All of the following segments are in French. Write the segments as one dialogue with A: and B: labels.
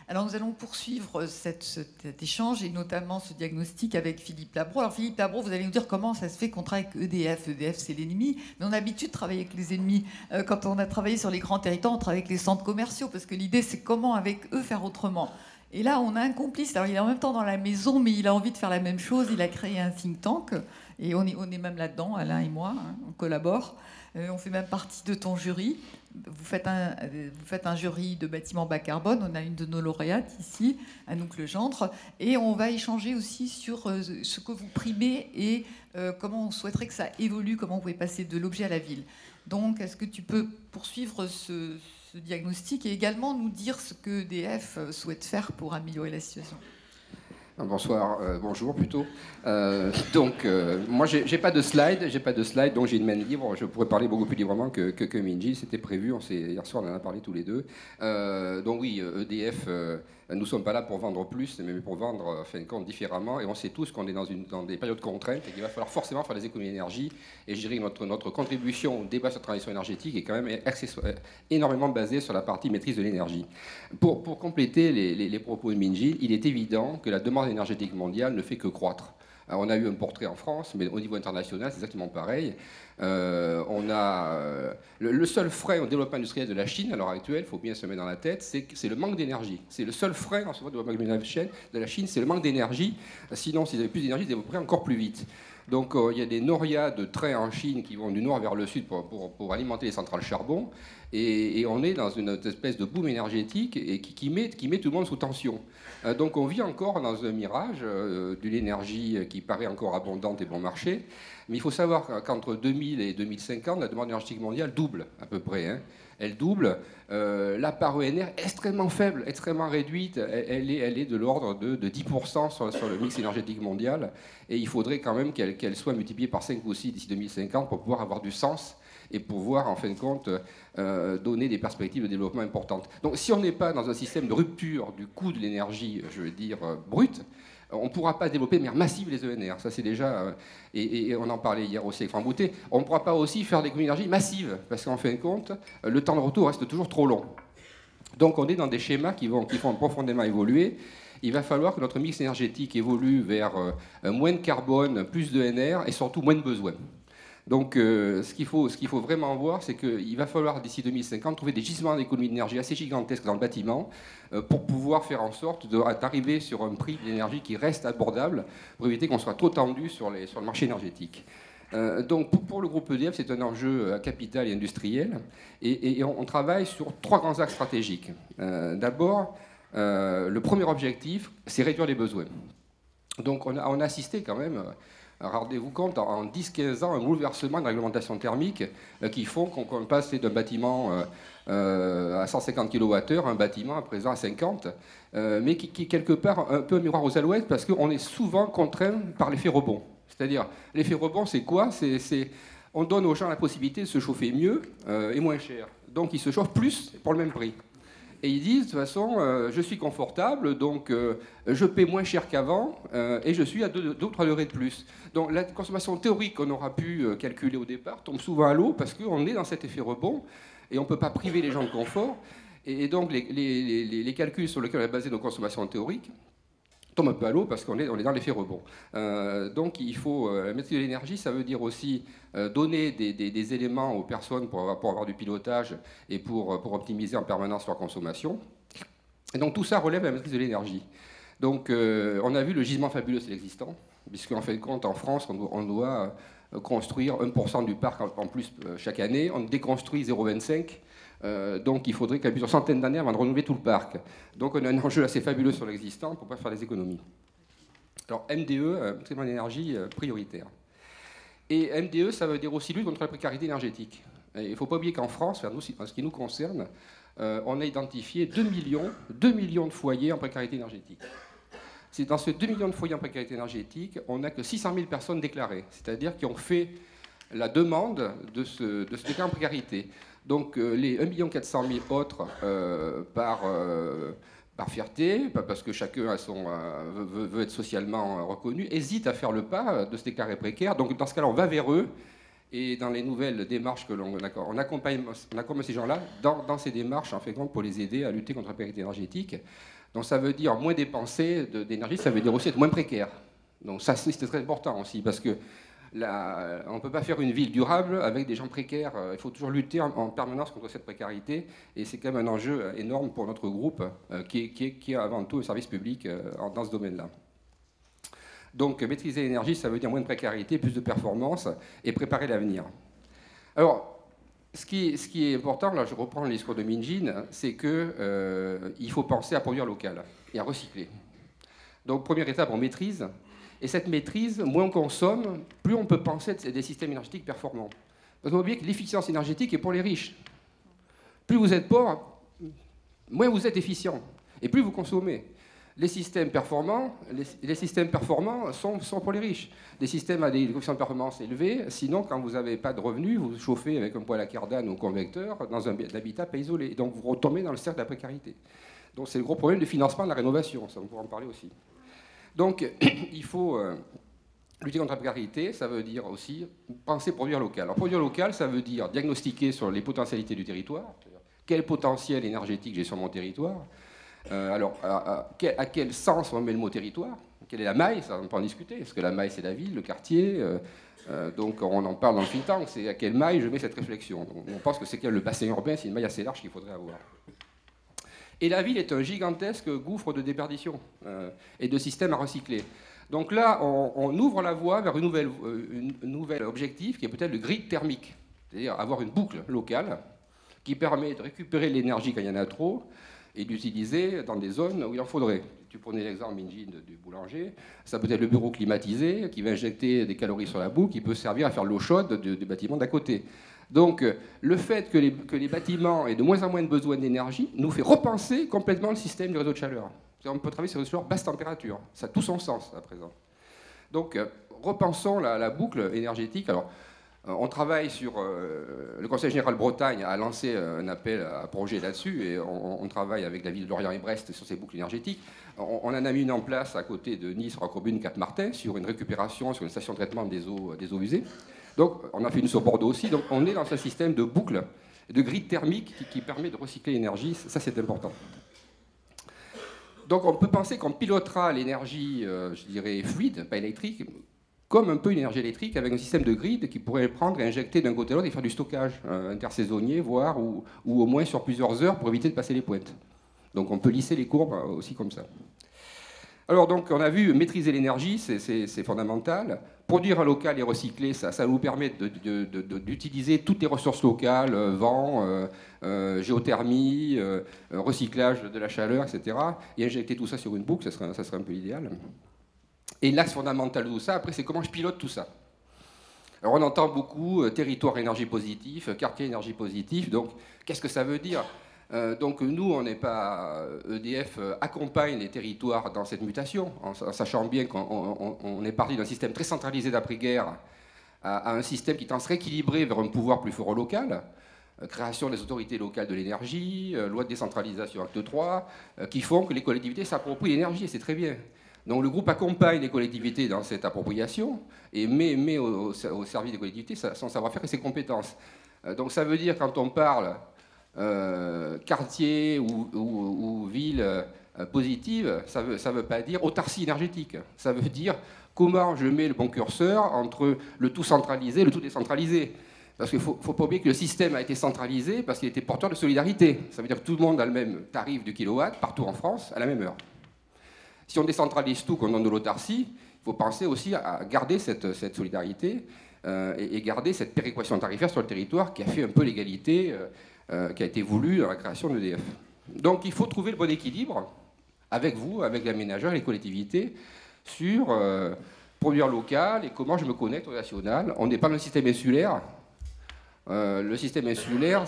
A: Alors nous allons poursuivre cet échange et notamment ce diagnostic avec Philippe Labro. Alors Philippe Labro, vous allez nous dire comment ça se fait qu'on travaille avec EDF. EDF, c'est l'ennemi, mais on a l'habitude de travailler avec les ennemis. Quand on a travaillé sur les grands territoires, on travaille avec les centres commerciaux, parce que l'idée, c'est comment avec eux faire autrement. Et là, on a un complice. Alors il est en même temps dans la maison, mais il a envie de faire la même chose. Il a créé un think tank, et on est même là-dedans, Alain et moi, hein, on collabore. On fait même partie de ton jury. Vous faites un jury de bâtiments bas carbone. On a une de nos lauréates ici, Anouk Legendre. Et on va échanger aussi sur ce que vous primez et comment on souhaiterait que ça évolue, comment vous pouvez passer de l'objet à la ville. Donc, est-ce que tu peux poursuivre ce diagnostic et également nous dire ce que EDF souhaite faire pour améliorer la situation ?
B: Bonsoir, bonjour plutôt. Moi, j'ai pas de slide, donc j'ai une main libre. Je pourrais parler beaucoup plus librement que Minji. C'était prévu. Hier soir, on en a parlé tous les deux. Donc oui, EDF, nous sommes pas là pour vendre plus, mais pour vendre, en fin de compte, différemment. Et on sait tous qu'on est dans des périodes de contraintes et qu'il va falloir forcément faire des économies d'énergie. Et je dirais que notre contribution au débat sur la transition énergétique est quand même énormément basée sur la partie maîtrise de l'énergie. Pour compléter les propos de Minji, il est évident que la demande énergétique mondiale ne fait que croître. Alors, on a eu un portrait en France, mais au niveau international, c'est exactement pareil. On a le seul frein au développement industriel de la Chine à l'heure actuelle, il faut bien se mettre dans la tête, c'est le manque d'énergie. C'est le seul frein en ce moment au développement de la Chine, c'est le manque d'énergie. Sinon, s'ils avaient plus d'énergie, ils développeraient encore plus vite. Donc il y a des norias de trains en Chine qui vont du nord vers le sud pour alimenter les centrales charbon. Et on est dans une espèce de boom énergétique et qui met tout le monde sous tension. Donc on vit encore dans un mirage de l'énergie qui paraît encore abondante et bon marché. Mais il faut savoir qu'entre 2000 et 2050, la demande énergétique mondiale double à peu près. Hein. Elle double. La part ENR est extrêmement faible, extrêmement réduite. Elle est de l'ordre de 10% sur le mix énergétique mondial. Et il faudrait quand même qu'elle soit multipliée par 5 ou 6 d'ici 2050 pour pouvoir avoir du sens et pouvoir, en fin de compte, donner des perspectives de développement importantes. Donc si on n'est pas dans un système de rupture du coût de l'énergie, je veux dire, brute, on ne pourra pas développer de manière massive les ENR. Ça, c'est déjà... et on en parlait hier aussi avec Franck Boutet. On ne pourra pas aussi faire des économies d'énergie massives, parce qu'en fin de compte, le temps de retour reste toujours trop long. Donc on est dans des schémas qui vont profondément évoluer. Il va falloir que notre mix énergétique évolue vers moins de carbone, plus d'ENR et surtout moins de besoins. Donc ce qu'il faut vraiment voir, c'est qu'il va falloir d'ici 2050 trouver des gisements d'économie d'énergie assez gigantesques dans le bâtiment pour pouvoir faire en sorte d'arriver sur un prix de l'énergie qui reste abordable pour éviter qu'on soit trop tendu sur le marché énergétique. Donc pour le groupe EDF, c'est un enjeu capital et industriel et on travaille sur 3 grands axes stratégiques. D'abord, le premier objectif, c'est réduire les besoins. Donc on a assisté quand même... Rendez-vous compte, en 10-15 ans, un bouleversement de la réglementation thermique qui font qu'on passe d'un bâtiment à 150 kWh à un bâtiment à présent à 50, mais qui est quelque part un peu un miroir aux alouettes parce qu'on est souvent contraint par l'effet rebond. C'est-à-dire, l'effet rebond, c'est quoi ? On donne aux gens la possibilité de se chauffer mieux et moins cher. Donc ils se chauffent plus pour le même prix. Et ils disent, de toute façon, je suis confortable, donc je paie moins cher qu'avant, et je suis à 2 ou 3 degrés de plus. Donc la consommation théorique qu'on aura pu calculer au départ tombe souvent à l'eau, parce qu'on est dans cet effet rebond, et on ne peut pas priver les gens de confort. Et donc les calculs sur lesquels on a basé nos consommations théoriques tombe un peu à l'eau parce qu'on est dans l'effet rebond. Donc il faut maîtriser l'énergie, ça veut dire aussi donner des éléments aux personnes pour avoir du pilotage et pour optimiser en permanence leur consommation. Et donc tout ça relève la maîtrise de l'énergie. Donc on a vu le gisement fabuleux, c'est l'existant, puisqu'en fin de compte en France on doit construire 1% du parc en plus chaque année, on déconstruit 0,25. Donc il faudrait qu'il y ait plusieurs centaines d'années avant de renouveler tout le parc. Donc on a un enjeu assez fabuleux sur l'existant pour pouvoir faire des économies. Alors MDE, traitement d'énergie prioritaire. Et MDE, ça veut dire aussi lutte contre la précarité énergétique. Et il ne faut pas oublier qu'en France, en ce qui nous concerne, on a identifié 2 millions de foyers en précarité énergétique. C'est dans ces 2 millions de foyers en précarité énergétique, on n'a que 600 000 personnes déclarées, c'est-à-dire qui ont fait la demande de ce déclarer en précarité. Donc les 1 400 000 autres par fierté, parce que chacun veut être socialement reconnu, hésitent à faire le pas de se déclarer précaire. Donc dans ce cas-là, on va vers eux. Et dans les nouvelles démarches que on accompagne ces gens-là dans ces démarches en fait, pour les aider à lutter contre la précarité énergétique. Donc ça veut dire moins dépenser d'énergie, ça veut dire aussi être moins précaire. Donc ça, c'est très important aussi, parce que là, on ne peut pas faire une ville durable avec des gens précaires. Il faut toujours lutter en permanence contre cette précarité, et c'est quand même un enjeu énorme pour notre groupe, qui est avant tout un service public dans ce domaine-là. Donc maîtriser l'énergie, ça veut dire moins de précarité, plus de performance, et préparer l'avenir. Alors, ce qui est important, là je reprends le discours de Minjin, c'est qu'il faut penser à produire local et à recycler. Donc première étape, on maîtrise. Et cette maîtrise, moins on consomme, plus on peut penser des systèmes énergétiques performants. Parce qu'on oublie que l'efficience énergétique est pour les riches. Plus vous êtes pauvre, moins vous êtes efficient. Et plus vous consommez. Les systèmes performants sont pour les riches. Des systèmes à des coefficients de performance élevés, sinon, quand vous n'avez pas de revenus, vous chauffez avec un poêle à cardane ou un convecteur dans un habitat pas isolé. Donc vous retombez dans le cercle de la précarité. Donc c'est le gros problème du financement de la rénovation, ça on pourra en parler aussi. Donc il faut lutter contre la précarité, ça veut dire aussi penser produire local. Alors produire local, ça veut dire diagnostiquer sur les potentialités du territoire, quel potentiel énergétique j'ai sur mon territoire. Alors, à quel sens on met le mot territoire? Quelle est la maille? Ça, on peut en discuter. Est-ce que la maille, c'est la ville, le quartier? Donc, on en parle dans le think tank. C'est à quelle maille je mets cette réflexion. Donc, on pense que c'est le bassin urbain, c'est une maille assez large qu'il faudrait avoir. Et la ville est un gigantesque gouffre de déperdition et de systèmes à recycler. Donc là, on ouvre la voie vers une nouvelle objectif qui est peut-être le grid thermique. C'est-à-dire avoir une boucle locale qui permet de récupérer l'énergie quand il y en a trop, et d'utiliser dans des zones où il en faudrait. Tu prenais l'exemple, Minjin, du boulanger. Ça peut être le bureau climatisé qui va injecter des calories sur la boue, qui peut servir à faire l'eau chaude du bâtiment d'à côté. Donc, le fait que les bâtiments aient de moins en moins de besoin d'énergie nous fait repenser complètement le système du réseau de chaleur. On peut travailler sur des chaleurs basse température. Ça a tout son sens, à présent. Donc, repensons la boucle énergétique. Alors, on travaille sur... le Conseil général Bretagne a lancé un appel à projet là-dessus, et on travaille avec la ville de Lorient et Brest sur ces boucles énergétiques. On en a mis une en place à côté de Nice, Roquebrune, Cap-Martin, sur une récupération, sur une station de traitement des eaux usées. Donc on a fait une sur Bordeaux aussi. Donc on est dans ce système de boucle, de grille thermique qui permet de recycler l'énergie. Ça, c'est important. Donc on peut penser qu'on pilotera l'énergie, je dirais, fluide, pas électrique, comme un peu une énergie électrique, avec un système de grid qui pourrait prendre et injecter d'un côté à l'autre et faire du stockage intersaisonnier, voire, ou au moins sur plusieurs heures pour éviter de passer les pointes. Donc on peut lisser les courbes aussi comme ça. Alors donc on a vu maîtriser l'énergie, c'est fondamental. Produire un local et recycler, ça nous permet d'utiliser toutes les ressources locales, vent, géothermie, recyclage de la chaleur, etc. Et injecter tout ça sur une boucle, ça serait un peu idéal. Et l'axe fondamental de tout ça, après, c'est comment je pilote tout ça. Alors on entend beaucoup territoire énergie positif, quartier énergie positif, donc qu'est-ce que ça veut dire? Donc nous, on n'est pas... EDF accompagne les territoires dans cette mutation, en sachant bien qu'on est parti d'un système très centralisé d'après-guerre à un système qui tend à se rééquilibrer vers un pouvoir plus fort au local, création des autorités locales de l'énergie, loi de décentralisation acte 3, qui font que les collectivités s'approprient l'énergie, et c'est très bien. Donc le groupe accompagne les collectivités dans cette appropriation et met au service des collectivités son savoir-faire et ses compétences. Donc ça veut dire, quand on parle quartier ou ville positive, ça veut pas dire autarcie énergétique. Ça veut dire comment je mets le bon curseur entre le tout centralisé et le tout décentralisé. Parce qu'il ne faut pas oublier que le système a été centralisé parce qu'il était porteur de solidarité. Ça veut dire que tout le monde a le même tarif du kilowatt partout en France à la même heure. Si on décentralise tout, qu'on donne de l'autarcie, il faut penser aussi à garder cette solidarité et garder cette péréquation tarifaire sur le territoire qui a fait un peu l'égalité qui a été voulue dans la création de l'EDF. Donc il faut trouver le bon équilibre avec vous, avec l'aménageur et les collectivités sur produire local et comment je me connecte au national. On n'est pas dans le système insulaire. Le système insulaire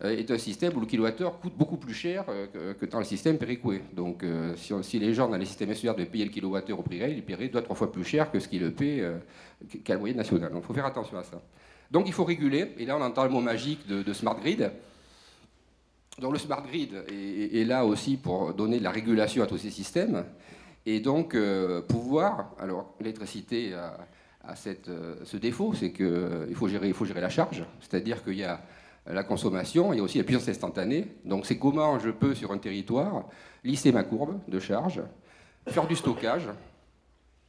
B: est un système où le kilowattheure coûte beaucoup plus cher que dans le système péréqué. Donc si les gens dans les systèmes insulaires devaient payer le kilowattheure au prix réel, ils paieraient 2 à 3 fois plus cher que ce qu'ils le paient qu'à la moyenne nationale. Donc il faut faire attention à ça. Donc il faut réguler, et là on entend le mot magique de smart grid. Donc le smart grid est là aussi pour donner de la régulation à tous ces systèmes, et donc pouvoir, alors l'électricité a ce défaut, c'est qu'il faut gérer la charge, c'est-à-dire qu'il y a la consommation, il y a aussi la puissance instantanée. Donc c'est comment je peux, sur un territoire, lisser ma courbe de charge, faire du stockage.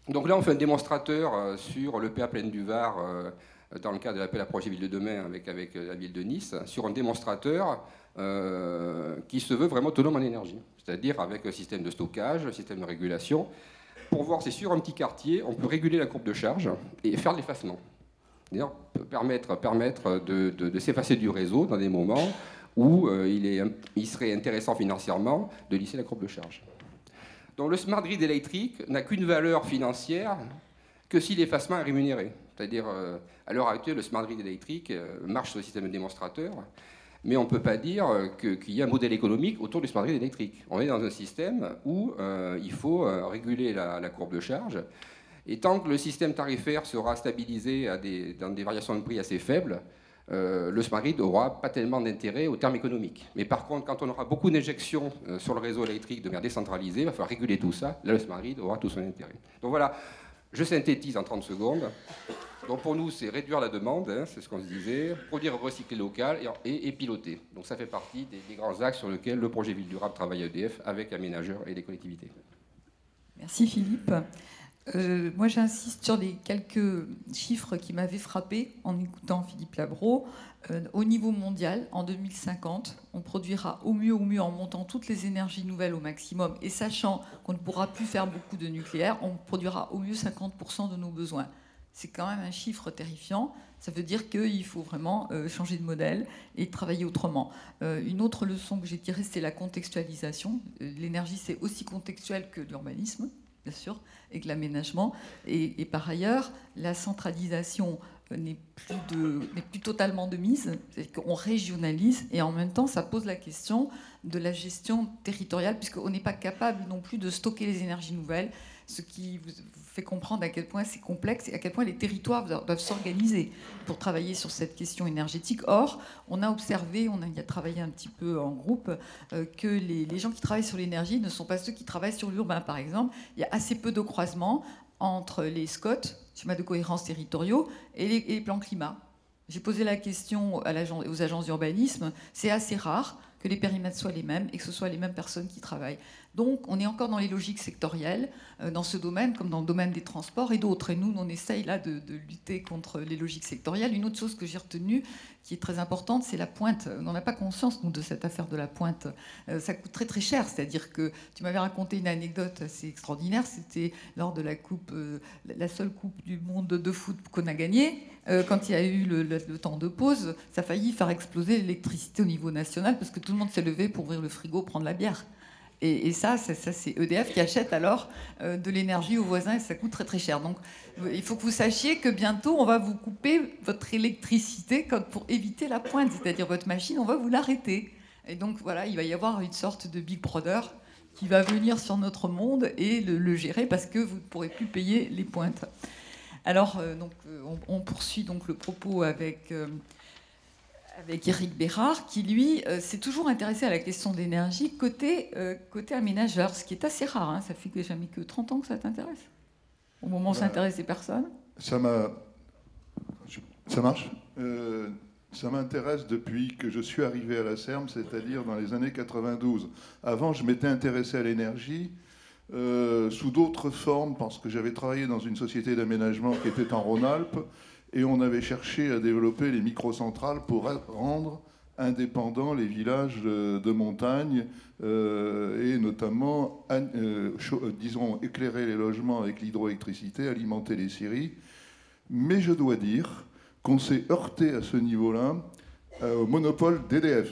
B: Donc là, on fait un démonstrateur sur le PA Plaine du Var, dans le cadre de l'appel à projet Ville de demain avec la ville de Nice, sur un démonstrateur qui se veut vraiment autonome en énergie, c'est-à-dire avec un système de stockage, un système de régulation, pour voir si sur un petit quartier, on peut réguler la courbe de charge et faire de l'effacement. D'ailleurs, permettre de s'effacer du réseau dans des moments où il serait intéressant financièrement de lisser la courbe de charge. Donc le smart grid électrique n'a qu'une valeur financière que si l'effacement est rémunéré. C'est-à-dire, à l'heure actuelle, le smart grid électrique marche sur le système de démonstrateur, mais on ne peut pas dire qu'il y a un modèle économique autour du smart grid électrique. On est dans un système où il faut réguler la courbe de charge. Et tant que le système tarifaire sera stabilisé dans des variations de prix assez faibles, le smart grid n'aura pas tellement d'intérêt au terme économique. Mais par contre, quand on aura beaucoup d'injections sur le réseau électrique de manière décentralisée, il va falloir réguler tout ça. Là, le smart grid aura tout son intérêt. Donc voilà, je synthétise en 30 secondes. Donc pour nous, c'est réduire la demande, hein, c'est ce qu'on se disait, produire recycler local et piloter. Donc ça fait partie des grands axes sur lesquels le projet Ville Durable travaille à EDF avec aménageurs et les collectivités.
A: Merci Philippe. Moi, j'insiste sur les quelques chiffres qui m'avaient frappé en écoutant Philippe Labro. Au niveau mondial, en 2050, on produira au mieux, en montant toutes les énergies nouvelles au maximum et sachant qu'on ne pourra plus faire beaucoup de nucléaire, on produira au mieux 50% de nos besoins. C'est quand même un chiffre terrifiant. Ça veut dire qu'il faut vraiment changer de modèle et travailler autrement. Une autre leçon que j'ai tirée, c'est la contextualisation. L'énergie, c'est aussi contextuel que l'urbanisme, bien sûr, et que l'aménagement. Et par ailleurs, la centralisation n'est plus totalement de mise, c'est qu'on régionalise, et en même temps, ça pose la question de la gestion territoriale, puisqu'on n'est pas capable non plus de stocker les énergies nouvelles, ce qui vous fait comprendre à quel point c'est complexe et à quel point les territoires doivent s'organiser pour travailler sur cette question énergétique. Or, on a observé, on y a travaillé un petit peu en groupe, que les gens qui travaillent sur l'énergie ne sont pas ceux qui travaillent sur l'urbain, par exemple. Il y a assez peu de croisement entre les SCOT, schémas de cohérence territoriaux, et les plans climat. J'ai posé la question aux agences d'urbanisme, c'est assez rare que les périmètres soient les mêmes et que ce soient les mêmes personnes qui travaillent. Donc on est encore dans les logiques sectorielles, dans ce domaine, comme dans le domaine des transports et d'autres. Et nous, on essaye là de lutter contre les logiques sectorielles. Une autre chose que j'ai retenue, qui est très importante, c'est la pointe. On n'a pas conscience, nous, de cette affaire de la pointe. Ça coûte très très cher. C'est-à-dire que tu m'avais raconté une anecdote assez extraordinaire. C'était lors de la coupe, la seule coupe du monde de foot qu'on a gagnée. Quand il y a eu le temps de pause, ça a failli faire exploser l'électricité au niveau national parce que tout le monde s'est levé pour ouvrir le frigo, prendre la bière. Et ça, c'est EDF qui achète alors de l'énergie aux voisins et ça coûte très très cher. Donc il faut que vous sachiez que bientôt on va vous couper votre électricité pour éviter la pointe, c'est-à-dire votre machine, on va vous l'arrêter. Et donc voilà, il va y avoir une sorte de Big Brother qui va venir sur notre monde et le gérer parce que vous ne pourrez plus payer les pointes. Alors on poursuit donc le propos avec Éric Bérard, qui, lui, s'est toujours intéressé à la question de l'énergie côté aménageur, ce qui est assez rare. Hein. Ça fait que jamais que 30 ans que ça t'intéresse. Au moment où ça intéressait personne.
C: Ça marche. Ça m'intéresse depuis que je suis arrivé à la CERM, c'est-à-dire dans les années 92. Avant, je m'étais intéressé à l'énergie sous d'autres formes, parce que j'avais travaillé dans une société d'aménagement qui était en Rhône-Alpes, et on avait cherché à développer les microcentrales pour rendre indépendants les villages de montagne et notamment, disons, éclairer les logements avec l'hydroélectricité, alimenter les scieries. Mais je dois dire qu'on s'est heurté à ce niveau-là au monopole d'EDF,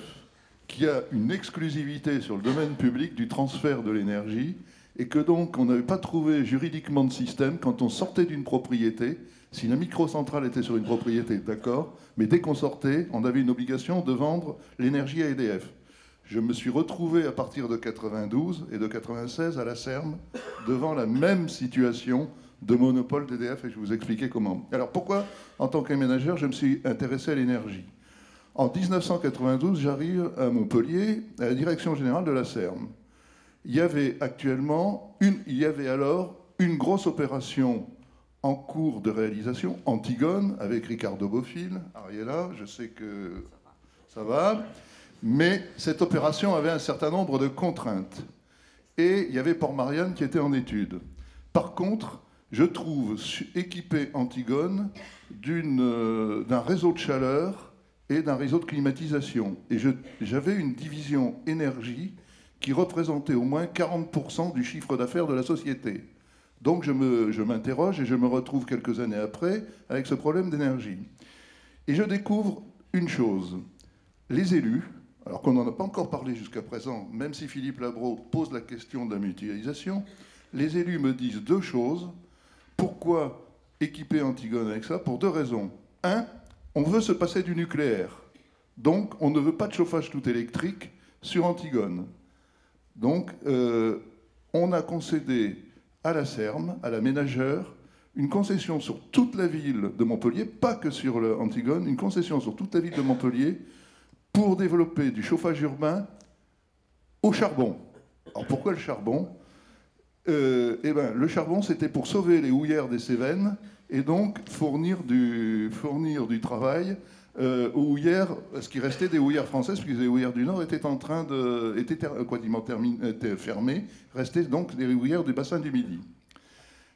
C: qui a une exclusivité sur le domaine public du transfert de l'énergie et que donc on n'avait pas trouvé juridiquement de système quand on sortait d'une propriété. Si la microcentrale était sur une propriété, d'accord, mais dès qu'on sortait, on avait une obligation de vendre l'énergie à EDF. Je me suis retrouvé à partir de 92 et de 96 à la CERM devant la même situation de monopole d'EDF et je vais vous expliquer comment. Alors pourquoi, en tant qu'aménageur, je me suis intéressé à l'énergie ? En 1992, j'arrive à Montpellier, à la direction générale de la CERM. Il y avait alors une grosse opération en cours de réalisation, Antigone, avec Ricardo Bofill, Ariella, je sais que ça va. Mais cette opération avait un certain nombre de contraintes. Et il y avait Port-Marianne qui était en étude. Par contre, je trouve équipé Antigone d'un réseau de chaleur et d'un réseau de climatisation. Et j'avais une division énergie qui représentait au moins 40% du chiffre d'affaires de la société. Donc je m'interroge et je me retrouve quelques années après avec ce problème d'énergie. Et je découvre une chose. Les élus, alors qu'on n'en a pas encore parlé jusqu'à présent, même si Philippe Labro pose la question de la mutualisation, les élus me disent deux choses. Pourquoi équiper Antigone avec ça? Pour deux raisons. Un, on veut se passer du nucléaire. Donc, on ne veut pas de chauffage tout électrique sur Antigone. Donc, on a concédé à la SERM, à la ménageur, une concession sur toute la ville de Montpellier, pas que sur Antigone, une concession sur toute la ville de Montpellier pour développer du chauffage urbain au charbon. Alors, pourquoi le charbon? Le charbon, c'était pour sauver les houillères des Cévennes et donc fournir du travail aux houillères, ce qui restait des houillères françaises, puisque les houillères du Nord étaient en train étaient fermées, restaient donc des houillères du bassin du Midi.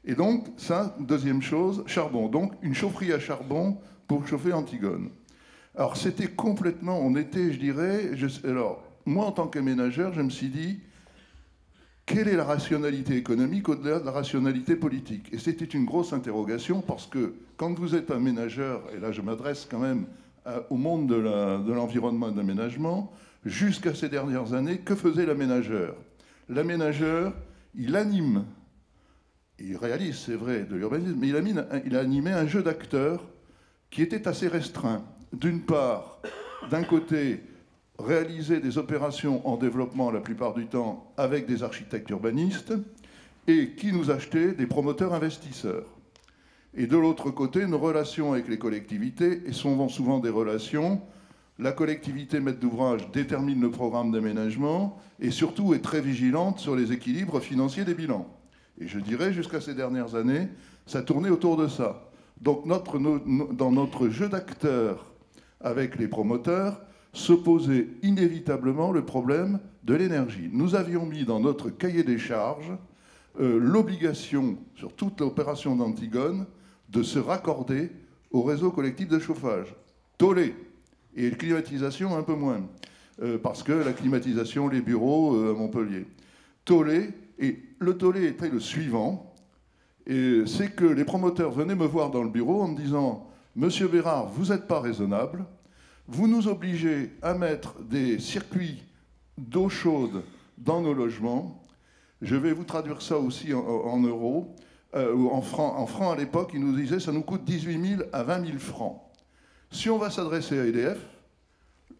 C: Et donc, ça, deuxième chose, charbon. Donc, une chaufferie à charbon pour chauffer Antigone. Alors, c'était complètement, on était, je dirais, alors, moi, en tant que ménageur, je me suis dit, quelle est la rationalité économique au-delà de la rationalité politique? Et c'était une grosse interrogation parce que quand vous êtes un ménageur, et là je m'adresse quand même au monde de l'environnement et de l'aménagement, jusqu'à ces dernières années, que faisait l'aménageur? L'aménageur, il anime, il réalise, c'est vrai, de l'urbanisme, mais il a animé un jeu d'acteurs qui était assez restreint. D'une part, d'un côté, réaliser des opérations en développement la plupart du temps avec des architectes urbanistes et qui nous achetaient des promoteurs investisseurs. Et de l'autre côté, nos relations avec les collectivités, et souvent des relations, la collectivité maître d'ouvrage détermine le programme d'aménagement et surtout est très vigilante sur les équilibres financiers des bilans. Et je dirais, jusqu'à ces dernières années, ça tournait autour de ça. Donc dans notre jeu d'acteurs avec les promoteurs, se posait inévitablement le problème de l'énergie. Nous avions mis dans notre cahier des charges l'obligation, sur toute l'opération d'Antigone, de se raccorder au réseau collectif de chauffage. Tollé. Et climatisation un peu moins. Parce que la climatisation, les bureaux à Montpellier. Tollé. Et le tollé était le suivant. C'est que les promoteurs venaient me voir dans le bureau en me disant « Monsieur Bérard, vous n'êtes pas raisonnable. Vous nous obligez à mettre des circuits d'eau chaude dans nos logements. Je vais vous traduire ça aussi en euros. En francs, à l'époque, ils nous disaient ça nous coûte 18 000 à 20 000 francs. Si on va s'adresser à EDF,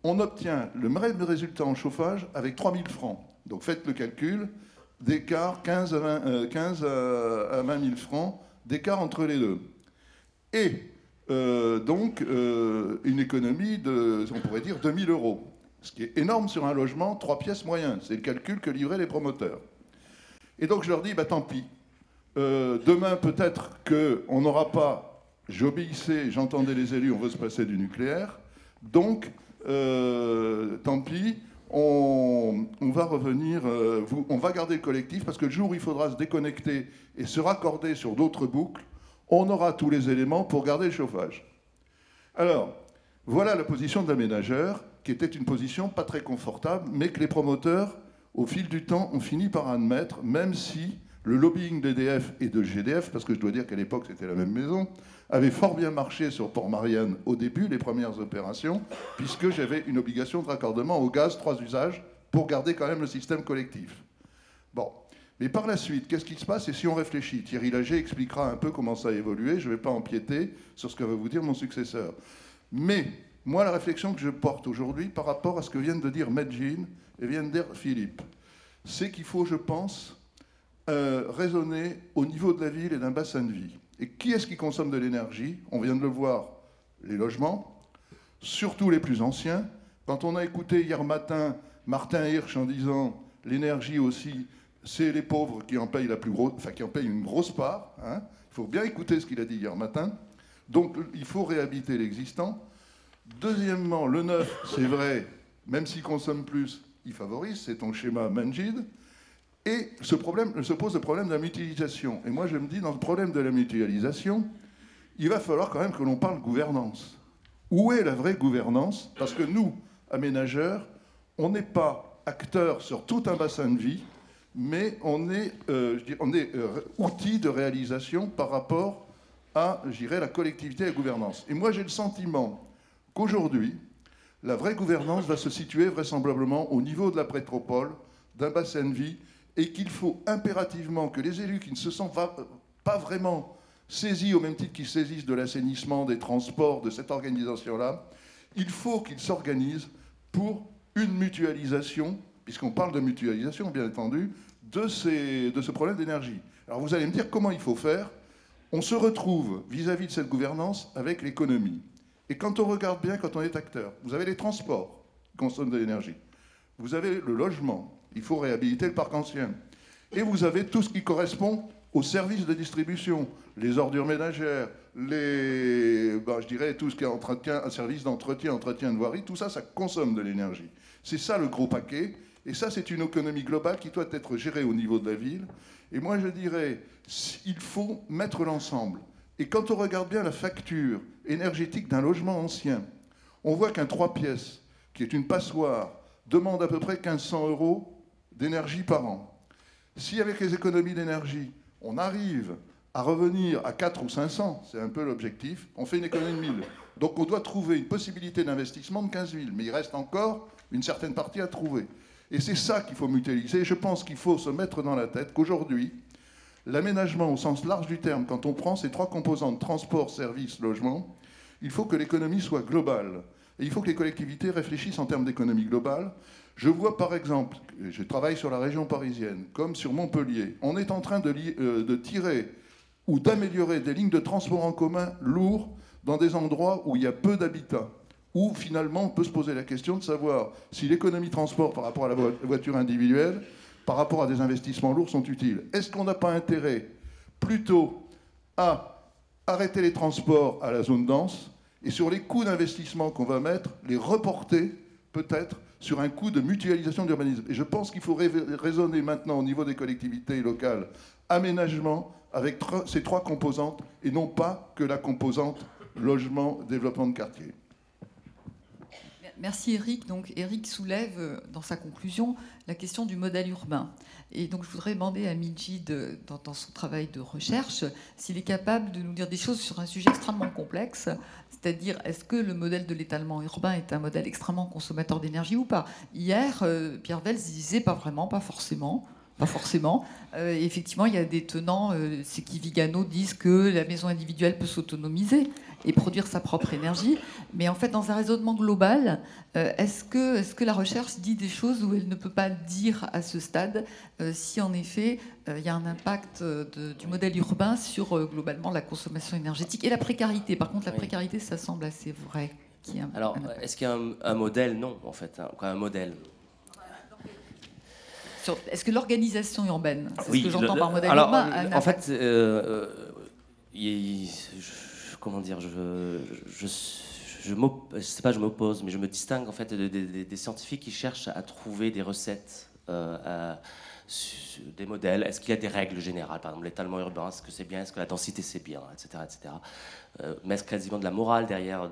C: on obtient le même résultat en chauffage avec 3 000 francs. Donc faites le calcul, d'écart 15 à 20 000 francs d'écart entre les deux. Et donc une économie de, on pourrait dire, 2 000 €. Ce qui est énorme sur un logement, 3 pièces moyen. C'est le calcul que livraient les promoteurs. Et donc je leur dis, bah, tant pis. Demain, peut-être qu'on n'aura pas, j'obéissais, j'entendais les élus, on veut se passer du nucléaire. Donc, tant pis, on va revenir, on va garder le collectif, parce que le jour où il faudra se déconnecter et se raccorder sur d'autres boucles, on aura tous les éléments pour garder le chauffage. Alors, voilà la position de l'aménageur, qui était une position pas très confortable, mais que les promoteurs, au fil du temps, ont fini par admettre, même si le lobbying d'EDF et de GDF, parce que je dois dire qu'à l'époque c'était la même maison, avait fort bien marché sur Port-Marianne au début, les premières opérations, puisque j'avais une obligation de raccordement au gaz 3 usages pour garder quand même le système collectif. Bon. Mais par la suite, qu'est-ce qui se passe? Et si on réfléchit, Thierry Laget expliquera un peu comment ça a évolué, je ne vais pas empiéter sur ce que va vous dire mon successeur. Mais moi, la réflexion que je porte aujourd'hui par rapport à ce que viennent de dire Medjin et vient de dire Philippe, c'est qu'il faut, je pense, raisonner au niveau de la ville et d'un bassin de vie. Et qui est-ce qui consomme de l'énergie? On vient de le voir, les logements, surtout les plus anciens. Quand on a écouté hier matin Martin Hirsch en disant l'énergie aussi, c'est les pauvres qui en payent la plus grosse, enfin qui en payent une grosse part. Hein. Il faut bien écouter ce qu'il a dit hier matin. Donc il faut réhabiter l'existant. Deuxièmement, le neuf, c'est vrai, même s'il consomme plus, il favorise, c'est ton schéma Manjid. Et se pose le problème de la mutualisation. Et moi, je me dis, dans le problème de la mutualisation, il va falloir quand même que l'on parle gouvernance. Où est la vraie gouvernance? Parce que nous, aménageurs, on n'est pas acteurs sur tout un bassin de vie, mais on est outil de réalisation par rapport à, je dirais, la collectivité et la gouvernance. Et moi, j'ai le sentiment qu'aujourd'hui, la vraie gouvernance va se situer vraisemblablement au niveau de la métropole, d'un bassin de vie, et qu'il faut impérativement que les élus qui ne se sentent pas vraiment saisis au même titre qu'ils saisissent de l'assainissement, des transports, de cette organisation-là, il faut qu'ils s'organisent pour une mutualisation, puisqu'on parle de mutualisation, bien entendu, de ce problème d'énergie. Alors vous allez me dire comment il faut faire. On se retrouve vis-à-vis de cette gouvernance avec l'économie. Et quand on regarde bien, quand on est acteur, vous avez les transports qui consomment de l'énergie. Vous avez le logement. Il faut réhabiliter le parc ancien. Et vous avez tout ce qui correspond aux services de distribution, les ordures ménagères, je dirais tout ce qui est entretien, un service d'entretien, entretien de voirie, tout ça, ça consomme de l'énergie. C'est ça le gros paquet. Et ça, c'est une économie globale qui doit être gérée au niveau de la ville. Et moi, je dirais, il faut mettre l'ensemble. Et quand on regarde bien la facture énergétique d'un logement ancien, on voit qu'un 3 pièces, qui est une passoire, demande à peu près 1500 € d'énergie par an. Si avec les économies d'énergie, on arrive à revenir à 4 ou 500, c'est un peu l'objectif, on fait une économie de 1000. Donc on doit trouver une possibilité d'investissement de 15 000, mais il reste encore une certaine partie à trouver. Et c'est ça qu'il faut mutualiser. Et je pense qu'il faut se mettre dans la tête qu'aujourd'hui, l'aménagement au sens large du terme, quand on prend ces 3 composantes, transport, service, logement, il faut que l'économie soit globale. Et il faut que les collectivités réfléchissent en termes d'économie globale. Je vois par exemple, je travaille sur la région parisienne, comme sur Montpellier, on est en train de tirer ou d'améliorer des lignes de transport en commun lourds dans des endroits où il y a peu d'habitats, où finalement on peut se poser la question de savoir si l'économie transport par rapport à la voiture individuelle, par rapport à des investissements lourds sont utiles. Est-ce qu'on n'a pas intérêt plutôt à arrêter les transports à la zone dense et sur les coûts d'investissement qu'on va mettre, les reporter peut-être sur un coût de mutualisation d'urbanisme. Et je pense qu'il faut raisonner maintenant au niveau des collectivités locales, aménagement avec ces 3 composantes et non pas que la composante logement, développement de quartier.
A: Merci Eric. Donc Eric soulève dans sa conclusion la question du modèle urbain. Et donc je voudrais demander à Midjid, dans son travail de recherche, s'il est capable de nous dire des choses sur un sujet extrêmement complexe, c'est-à-dire est-ce que le modèle de l'étalement urbain est un modèle extrêmement consommateur d'énergie ou pas. Hier, Pierre Vels disait pas vraiment, pas forcément. Pas forcément. Effectivement, il y a des tenants, c'est qui Vigano disent que la maison individuelle peut s'autonomiser et produire sa propre énergie. Mais en fait, dans un raisonnement global, est-ce que la recherche dit des choses où elle ne peut pas dire à ce stade si en effet il y a un impact du modèle urbain sur globalement la consommation énergétique et la précarité. Par contre, la précarité, ça semble assez vrai.
D: Alors, est-ce qu'il y a un modèle? Non, en fait. Un modèle.
A: Est-ce que l'organisation urbaine, c'est ce que j'entends par modèle urbain,
D: en fait, comment dire, je m'oppose, mais je me distingue en fait des scientifiques qui cherchent à trouver des recettes, des modèles. Est-ce qu'il y a des règles générales, par exemple l'étalement urbain, est-ce que c'est bien, est-ce que la densité c'est bien, etc., etc. Mais est-ce quasiment de la morale derrière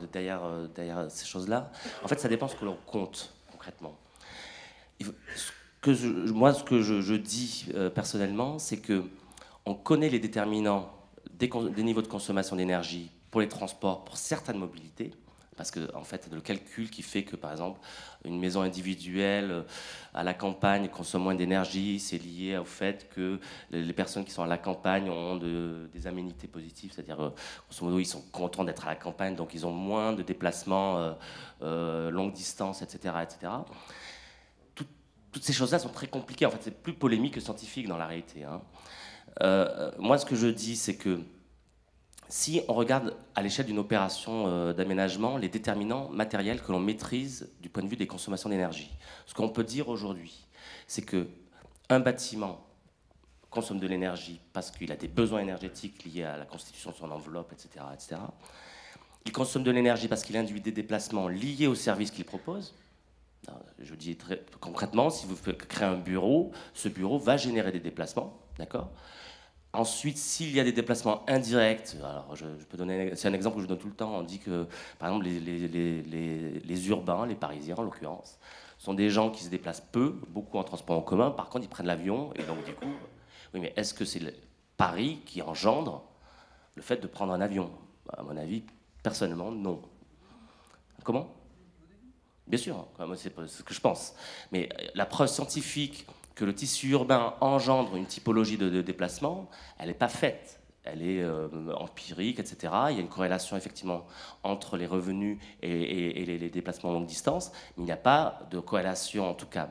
D: ces choses-là? En fait, ça dépend ce que l'on compte concrètement. Moi, ce que je dis personnellement, c'est que on connaît les déterminants des niveaux de consommation d'énergie pour les transports, pour certaines mobilités, parce que en fait, le calcul qui fait que, par exemple, une maison individuelle à la campagne consomme moins d'énergie, c'est lié au fait que les personnes qui sont à la campagne ont des aménités positives, c'est-à-dire, grosso modo, ils sont contents d'être à la campagne, donc ils ont moins de déplacements longue distance, etc., etc. Toutes ces choses-là sont très compliquées. En fait, c'est plus polémique que scientifique dans la réalité. Moi, ce que je dis, c'est que si on regarde à l'échelle d'une opération d'aménagement, les déterminants matériels que l'on maîtrise du point de vue des consommations d'énergie, ce qu'on peut dire aujourd'hui, c'est qu'un bâtiment consomme de l'énergie parce qu'il a des besoins énergétiques liés à la constitution de son enveloppe, etc., etc. Il consomme de l'énergie parce qu'il induit des déplacements liés au service qu'il propose. Je dis très concrètement, si vous créez un bureau, ce bureau va générer des déplacements, d'accord ? Ensuite, s'il y a des déplacements indirects, alors je peux donner, c'est un exemple que je donne tout le temps, on dit que, par exemple, les urbains, les Parisiens en l'occurrence, sont des gens qui se déplacent peu, beaucoup en transport en commun, par contre ils prennent l'avion, et donc du coup, oui, mais est-ce que c'est Paris qui engendre le fait de prendre un avion ? À mon avis, personnellement, non. Comment ? Bien sûr, c'est ce que je pense. Mais la preuve scientifique que le tissu urbain engendre une typologie de déplacement, elle n'est pas faite. Elle est empirique, etc. Il y a une corrélation effectivement entre les revenus et les déplacements longue distance, mais il n'y a pas de corrélation, en tout cas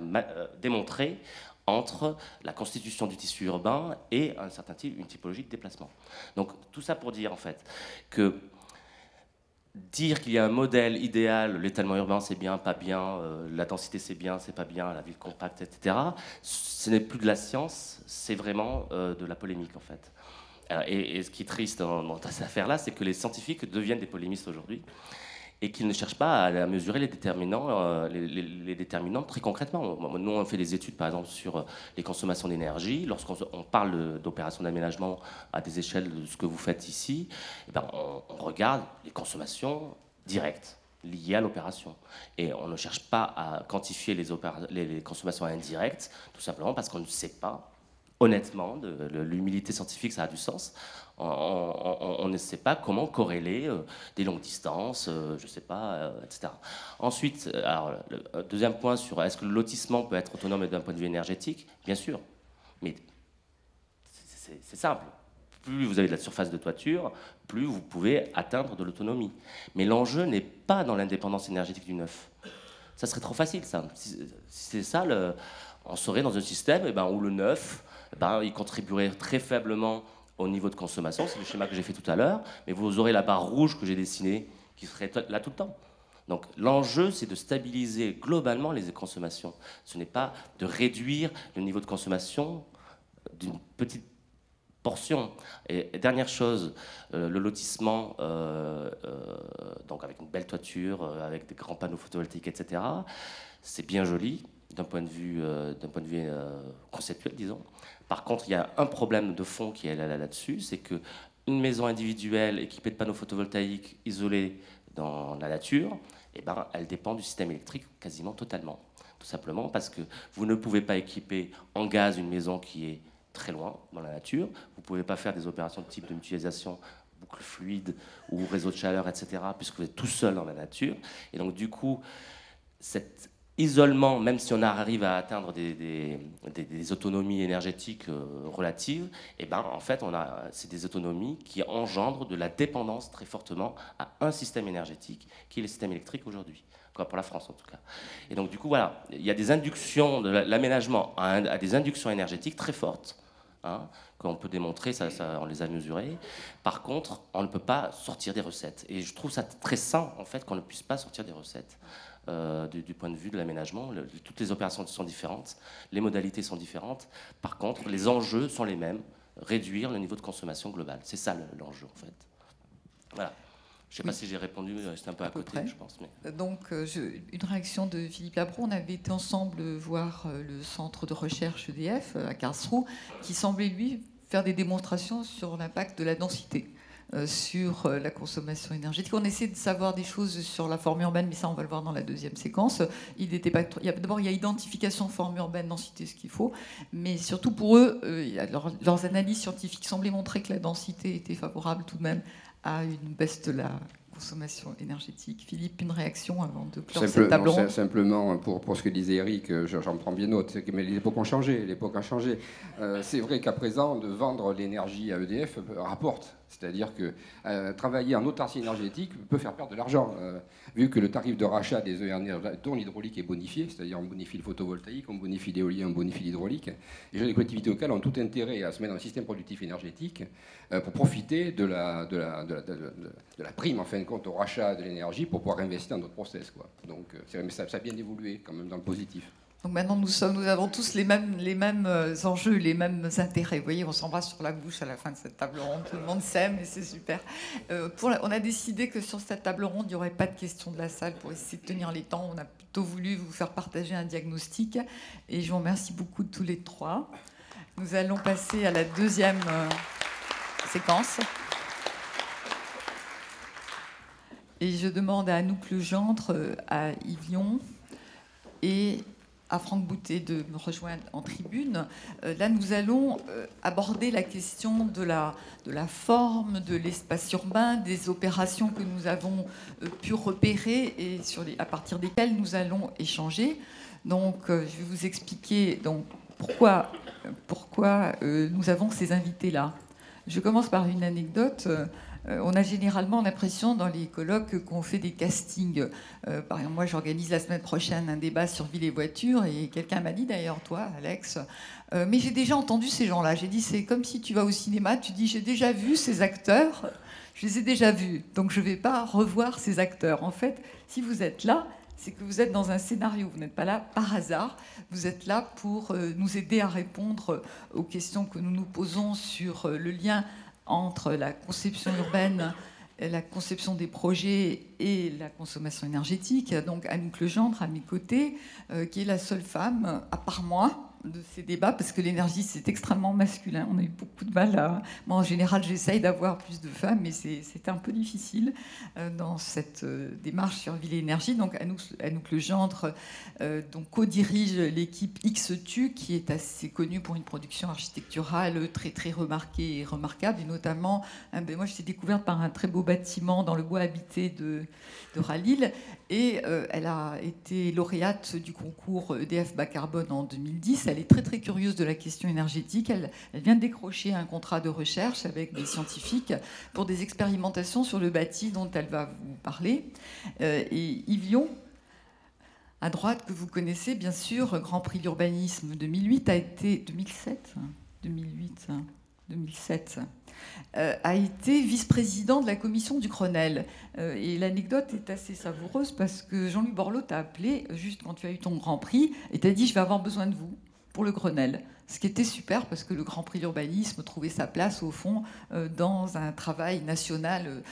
D: démontrée, entre la constitution du tissu urbain et un certain type, une typologie de déplacement. Donc tout ça pour dire en fait que dire qu'il y a un modèle idéal, l'étalement urbain c'est bien, pas bien, la densité c'est bien, c'est pas bien, la ville compacte, etc., ce n'est plus de la science, c'est vraiment de la polémique en fait. Et ce qui est triste dans cette affaire-là, c'est que les scientifiques deviennent des polémistes aujourd'hui et qu'ils ne cherchent pas à mesurer les déterminants, les déterminants très concrètement. Nous, on fait des études, par exemple, sur les consommations d'énergie. Lorsqu'on parle d'opérations d'aménagement à des échelles de ce que vous faites ici, eh ben, on regarde les consommations directes liées à l'opération. Et on ne cherche pas à quantifier les consommations indirectes, tout simplement parce qu'on ne sait pas. Honnêtement, l'humilité scientifique, ça a du sens. On ne sait pas comment corréler des longues distances, je ne sais pas, etc. Ensuite, alors, le deuxième point sur est-ce que le lotissement peut être autonome d'un point de vue énergétique ? Bien sûr, mais c'est simple. Plus vous avez de la surface de toiture, plus vous pouvez atteindre de l'autonomie. Mais l'enjeu n'est pas dans l'indépendance énergétique du neuf. Ça serait trop facile, ça. Si c'est ça, on serait dans un système où le neuf, il contribuerait très faiblement au niveau de consommation. C'est le schéma que j'ai fait tout à l'heure. Mais vous aurez la barre rouge que j'ai dessinée qui serait là tout le temps. Donc l'enjeu, c'est de stabiliser globalement les consommations. Ce n'est pas de réduire le niveau de consommation d'une petite portion. Et dernière chose, le lotissement, donc avec une belle toiture, avec des grands panneaux photovoltaïques, etc., c'est bien joli d'un point de vue conceptuel, disons. Par contre, il y a un problème de fond qui est là-dessus, c'est qu'une maison individuelle équipée de panneaux photovoltaïques isolés dans la nature, elle dépend du système électrique quasiment totalement. Tout simplement parce que vous ne pouvez pas équiper en gaz une maison qui est très loin dans la nature. Vous ne pouvez pas faire des opérations de type de mutualisation, boucle fluide ou réseau de chaleur, etc., puisque vous êtes tout seul dans la nature. Et donc, du coup, cet isolement, même si on arrive à atteindre des autonomies énergétiques relatives, en fait, c'est des autonomies qui engendrent de la dépendance très fortement à un système énergétique, qui est le système électrique aujourd'hui. Pour la France en tout cas. Et donc du coup, voilà, il y a des inductions, de l'aménagement à des inductions énergétiques très fortes, qu'on peut démontrer, ça, on les a mesurées. Par contre, on ne peut pas sortir des recettes. Et je trouve ça très sain, en fait, qu'on ne puisse pas sortir des recettes du point de vue de l'aménagement. Toutes les opérations sont différentes, les modalités sont différentes. Par contre, les enjeux sont les mêmes, réduire le niveau de consommation global. C'est ça l'enjeu, en fait. Voilà. Je ne sais pas si j'ai répondu, c'était un peu à côté, je pense. Mais...
A: Donc, une réaction de Philippe Labro. On avait été ensemble voir le centre de recherche EDF à Karlsruhe, qui semblait, lui, faire des démonstrations sur l'impact de la densité sur la consommation énergétique. On essaie de savoir des choses sur la forme urbaine, mais ça, on va le voir dans la deuxième séquence. D'abord, il y a identification, forme urbaine, densité, ce qu'il faut, mais surtout pour eux, leurs analyses scientifiques semblaient montrer que la densité était favorable tout de même à une baisse de la consommation énergétique. Philippe, une réaction avant de clore cette table ronde ?
B: Simplement, pour ce que disait Eric, j'en prends bien note, mais les époques ont changé. C'est vrai qu'à présent, de vendre l'énergie à EDF rapporte. C'est-à-dire que travailler en autarcie énergétique peut faire perdre de l'argent, vu que le tarif de rachat des ENR, dont l'hydraulique est bonifié, c'est-à-dire on bonifie le photovoltaïque, on bonifie l'éolien, on bonifie l'hydraulique. Et les collectivités locales ont tout intérêt à se mettre dans un système productif énergétique pour profiter de la prime, en fin de compte, au rachat de l'énergie pour pouvoir investir dans d'autres process, quoi. Donc ça a bien évolué, quand même, dans le positif.
A: Donc maintenant, nous avons tous les mêmes enjeux, les mêmes intérêts. Vous voyez, on s'embrasse sur la bouche à la fin de cette table ronde. Tout le monde s'aime et c'est super. On a décidé que sur cette table ronde, il n'y aurait pas de questions de la salle pour essayer de tenir les temps. On a plutôt voulu vous faire partager un diagnostic. Et je vous remercie beaucoup de tous les trois. Nous allons passer à la deuxième séquence. Et je demande à Anouk Legendre, à Yves Lion et à Franck Boutet de me rejoindre en tribune. Là, nous allons aborder la question de la forme, de l'espace urbain, des opérations que nous avons pu repérer et à partir desquelles nous allons échanger. Donc, je vais vous expliquer pourquoi nous avons ces invités-là. Je commence par une anecdote. On a généralement l'impression dans les colloques qu'on fait des castings. Par exemple, moi, j'organise la semaine prochaine un débat sur ville et voiture, et quelqu'un m'a dit, d'ailleurs, toi, Alex, mais j'ai déjà entendu ces gens-là. J'ai dit, c'est comme si tu vas au cinéma, tu dis, j'ai déjà vu ces acteurs, je les ai déjà vus, donc je ne vais pas revoir ces acteurs. En fait, si vous êtes là, c'est que vous êtes dans un scénario, vous n'êtes pas là par hasard, vous êtes là pour nous aider à répondre aux questions que nous nous posons sur le lien entre la conception urbaine, la conception des projets et la consommation énergétique. Donc Anouk Legendre, à mes côtés, qui est la seule femme, à part moi, de ces débats, parce que l'énergie, c'est extrêmement masculin. On a eu beaucoup de mal à... Moi, en général, j'essaye d'avoir plus de femmes, mais c'est un peu difficile dans cette démarche sur ville et énergie. Donc Anouk Legendre co-dirige l'équipe XTU, qui est assez connue pour une production architecturale très, très remarquée et remarquable, et notamment, moi, je l'ai découverte par un très beau bâtiment dans le bois habité de Ralil, et elle a été lauréate du concours EDF Bas Carbone en 2010. Elle est très très curieuse de la question énergétique. Elle vient de décrocher un contrat de recherche avec des scientifiques pour des expérimentations sur le bâti dont elle va vous parler. Et Yves Lion, à droite, que vous connaissez bien sûr, Grand Prix de l'urbanisme 2008, a été 2007, a été vice-président de la commission du Grenelle. Et l'anecdote est assez savoureuse parce que Jean-Luc Borloo t'a appelé juste quand tu as eu ton Grand Prix et t'a dit « je vais avoir besoin de vous pour le Grenelle ». Ce qui était super parce que le Grand Prix d'urbanisme trouvait sa place au fond dans un travail national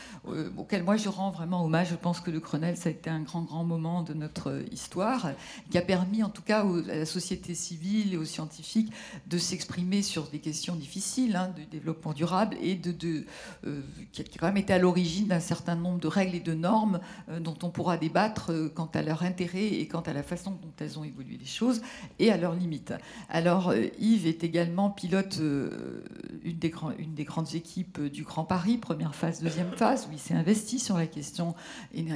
A: auquel moi je rends vraiment hommage. Je pense que le Grenelle, ça a été un grand moment de notre histoire qui a permis en tout cas à la société civile et aux scientifiques de s'exprimer sur des questions difficiles de développement durable et qui a quand même été à l'origine d'un certain nombre de règles et de normes dont on pourra débattre quant à leur intérêt et quant à la façon dont elles ont évolué les choses et à leurs limites. Alors Yves est également pilote une des grandes équipes du Grand Paris, première phase, deuxième phase, où il s'est investi sur la question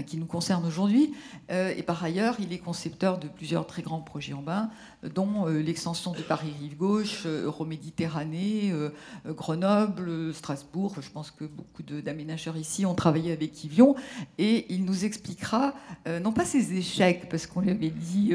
A: qui nous concerne aujourd'hui. Et par ailleurs, il est concepteur de plusieurs très grands projets urbains, dont l'extension de Paris-Rive-Gauche, Euroméditerranée, Grenoble, Strasbourg. Je pense que beaucoup d'aménageurs ici ont travaillé avec Yves Lion. Et il nous expliquera, non pas ses échecs, parce qu'on lui avait dit...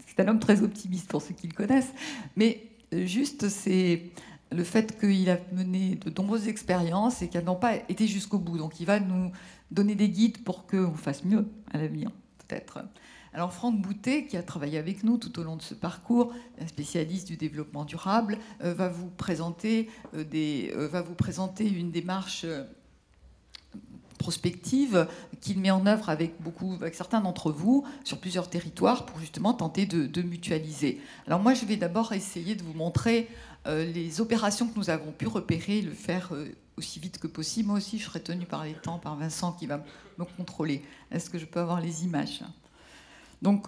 A: c'est un homme très optimiste pour ceux qui le connaissent, mais juste c'est le fait qu'il a mené de nombreuses expériences et qu'elles n'ont pas été jusqu'au bout. Donc il va nous donner des guides pour qu'on fasse mieux à l'avenir, peut-être. Alors Franck Boutet, qui a travaillé avec nous tout au long de ce parcours, un spécialiste du développement durable, va vous présenter une démarche prospective qu'il met en œuvre avec certains d'entre vous sur plusieurs territoires pour justement tenter de mutualiser. Alors moi, je vais d'abord essayer de vous montrer les opérations que nous avons pu repérer, le faire aussi vite que possible. Moi aussi, je serai tenue par les temps, par Vincent qui va me contrôler. Est-ce que je peux avoir les images ? Donc,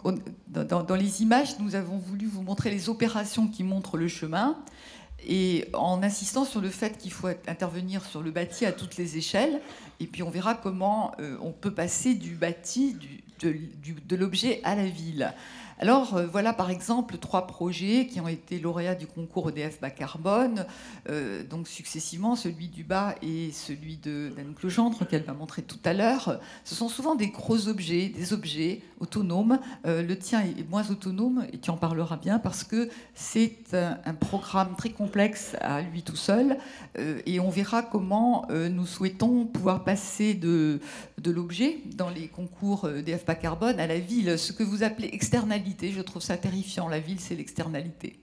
A: dans les images, nous avons voulu vous montrer les opérations qui montrent le chemin, et en insistant sur le fait qu'il faut intervenir sur le bâti à toutes les échelles. Et puis on verra comment on peut passer du bâti, de l'objet à la ville. Alors voilà par exemple 3 projets qui ont été lauréats du concours EDF Bas Carbone, donc successivement celui du bas et celui d'Anouk Legendre qu'elle va montrer tout à l'heure. Ce sont souvent des gros objets, des objets autonomes. Le tien est moins autonome et tu en parleras bien parce que c'est un programme très complexe à lui tout seul et on verra comment nous souhaitons pouvoir passer de de l'objet dans les concours EDF bas carbone à la ville, ce que vous appelez externalité. Je trouve ça terrifiant. La ville, c'est l'externalité.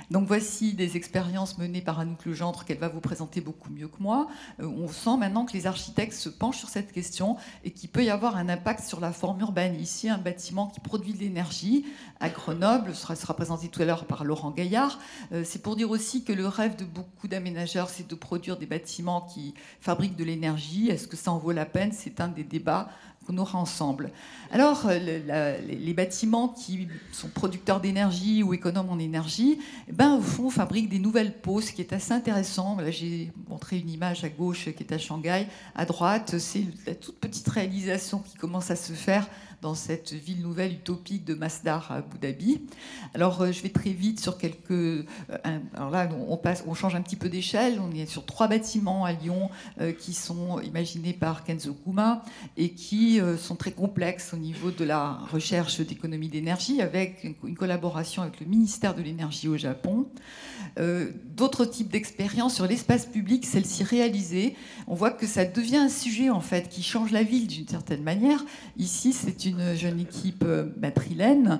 A: Donc voici des expériences menées par Anouk Legendre qu'elle va vous présenter beaucoup mieux que moi. On sent maintenant que les architectes se penchent sur cette question et qu'il peut y avoir un impact sur la forme urbaine. Ici, un bâtiment qui produit de l'énergie à Grenoble, sera présenté tout à l'heure par Laurent Gaillard. C'est pour dire aussi que le rêve de beaucoup d'aménageurs, c'est de produire des bâtiments qui fabriquent de l'énergie. Est-ce que ça en vaut la peine? C'est un des débats qu'on aura ensemble. Alors, les bâtiments qui sont producteurs d'énergie ou économes en énergie, au fond, fabriquent des nouvelles peaux, ce qui est assez intéressant. Là, j'ai montré une image à gauche qui est à Shanghai. À droite, c'est la toute petite réalisation qui commence à se faire dans cette ville nouvelle utopique de Masdar à Abu Dhabi. Alors, je vais très vite sur quelques... Alors là, on change un petit peu d'échelle. On est sur 3 bâtiments à Lyon qui sont imaginés par Kenzo Kuma et qui sont très complexes au niveau de la recherche d'économie d'énergie, avec une collaboration avec le ministère de l'énergie au Japon. D'autres types d'expériences sur l'espace public, celles-ci réalisées, on voit que ça devient un sujet en fait qui change la ville d'une certaine manière. Ici, c'est une jeune équipe madrilène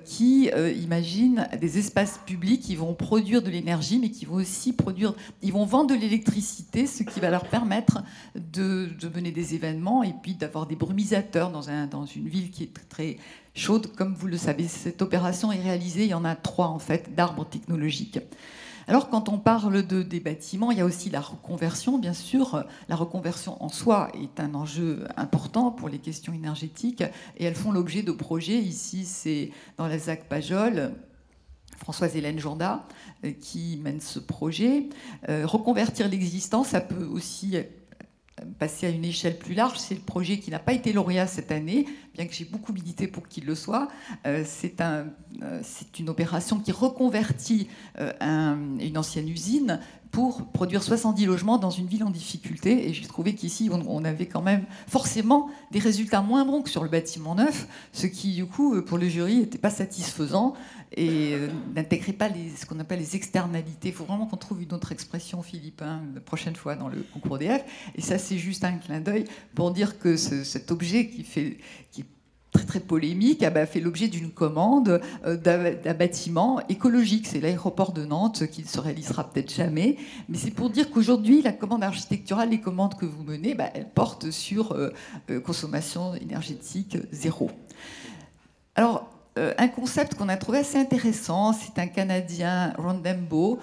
A: qui imagine des espaces publics qui vont produire de l'énergie, mais qui vont aussi ils vont vendre de l'électricité, ce qui va leur permettre de mener des événements et puis d'avoir des brumisateurs dans une ville qui est très, très chaude. Comme vous le savez, cette opération est réalisée, il y en a 3 en fait, d'arbres technologiques. Alors, quand on parle des bâtiments, il y a aussi la reconversion, bien sûr. La reconversion en soi est un enjeu important pour les questions énergétiques et elles font l'objet de projets. Ici, c'est dans la ZAC Pajol, Françoise-Hélène Jourda qui mène ce projet. Reconvertir l'existant, ça peut aussi passer à une échelle plus large. C'est le projet qui n'a pas été lauréat cette année, bien que j'ai beaucoup milité pour qu'il le soit. C'est une opération qui reconvertit une ancienne usine pour produire 70 logements dans une ville en difficulté. Et j'ai trouvé qu'ici, on avait quand même forcément des résultats moins bons que sur le bâtiment neuf, ce qui, du coup, pour le jury, n'était pas satisfaisant et n'intégrait pas ce qu'on appelle les externalités. Il faut vraiment qu'on trouve une autre expression, Philippe, la prochaine fois dans le concours DF. Et ça, c'est juste un clin d'œil pour dire que cet objet qui est très très polémique, a fait l'objet d'une commande d'un bâtiment écologique. C'est l'aéroport de Nantes qui ne se réalisera peut-être jamais. Mais c'est pour dire qu'aujourd'hui, la commande architecturale, les commandes que vous menez, elles portent sur consommation énergétique zéro. Alors, un concept qu'on a trouvé assez intéressant, c'est un Canadien, Ron Dembo,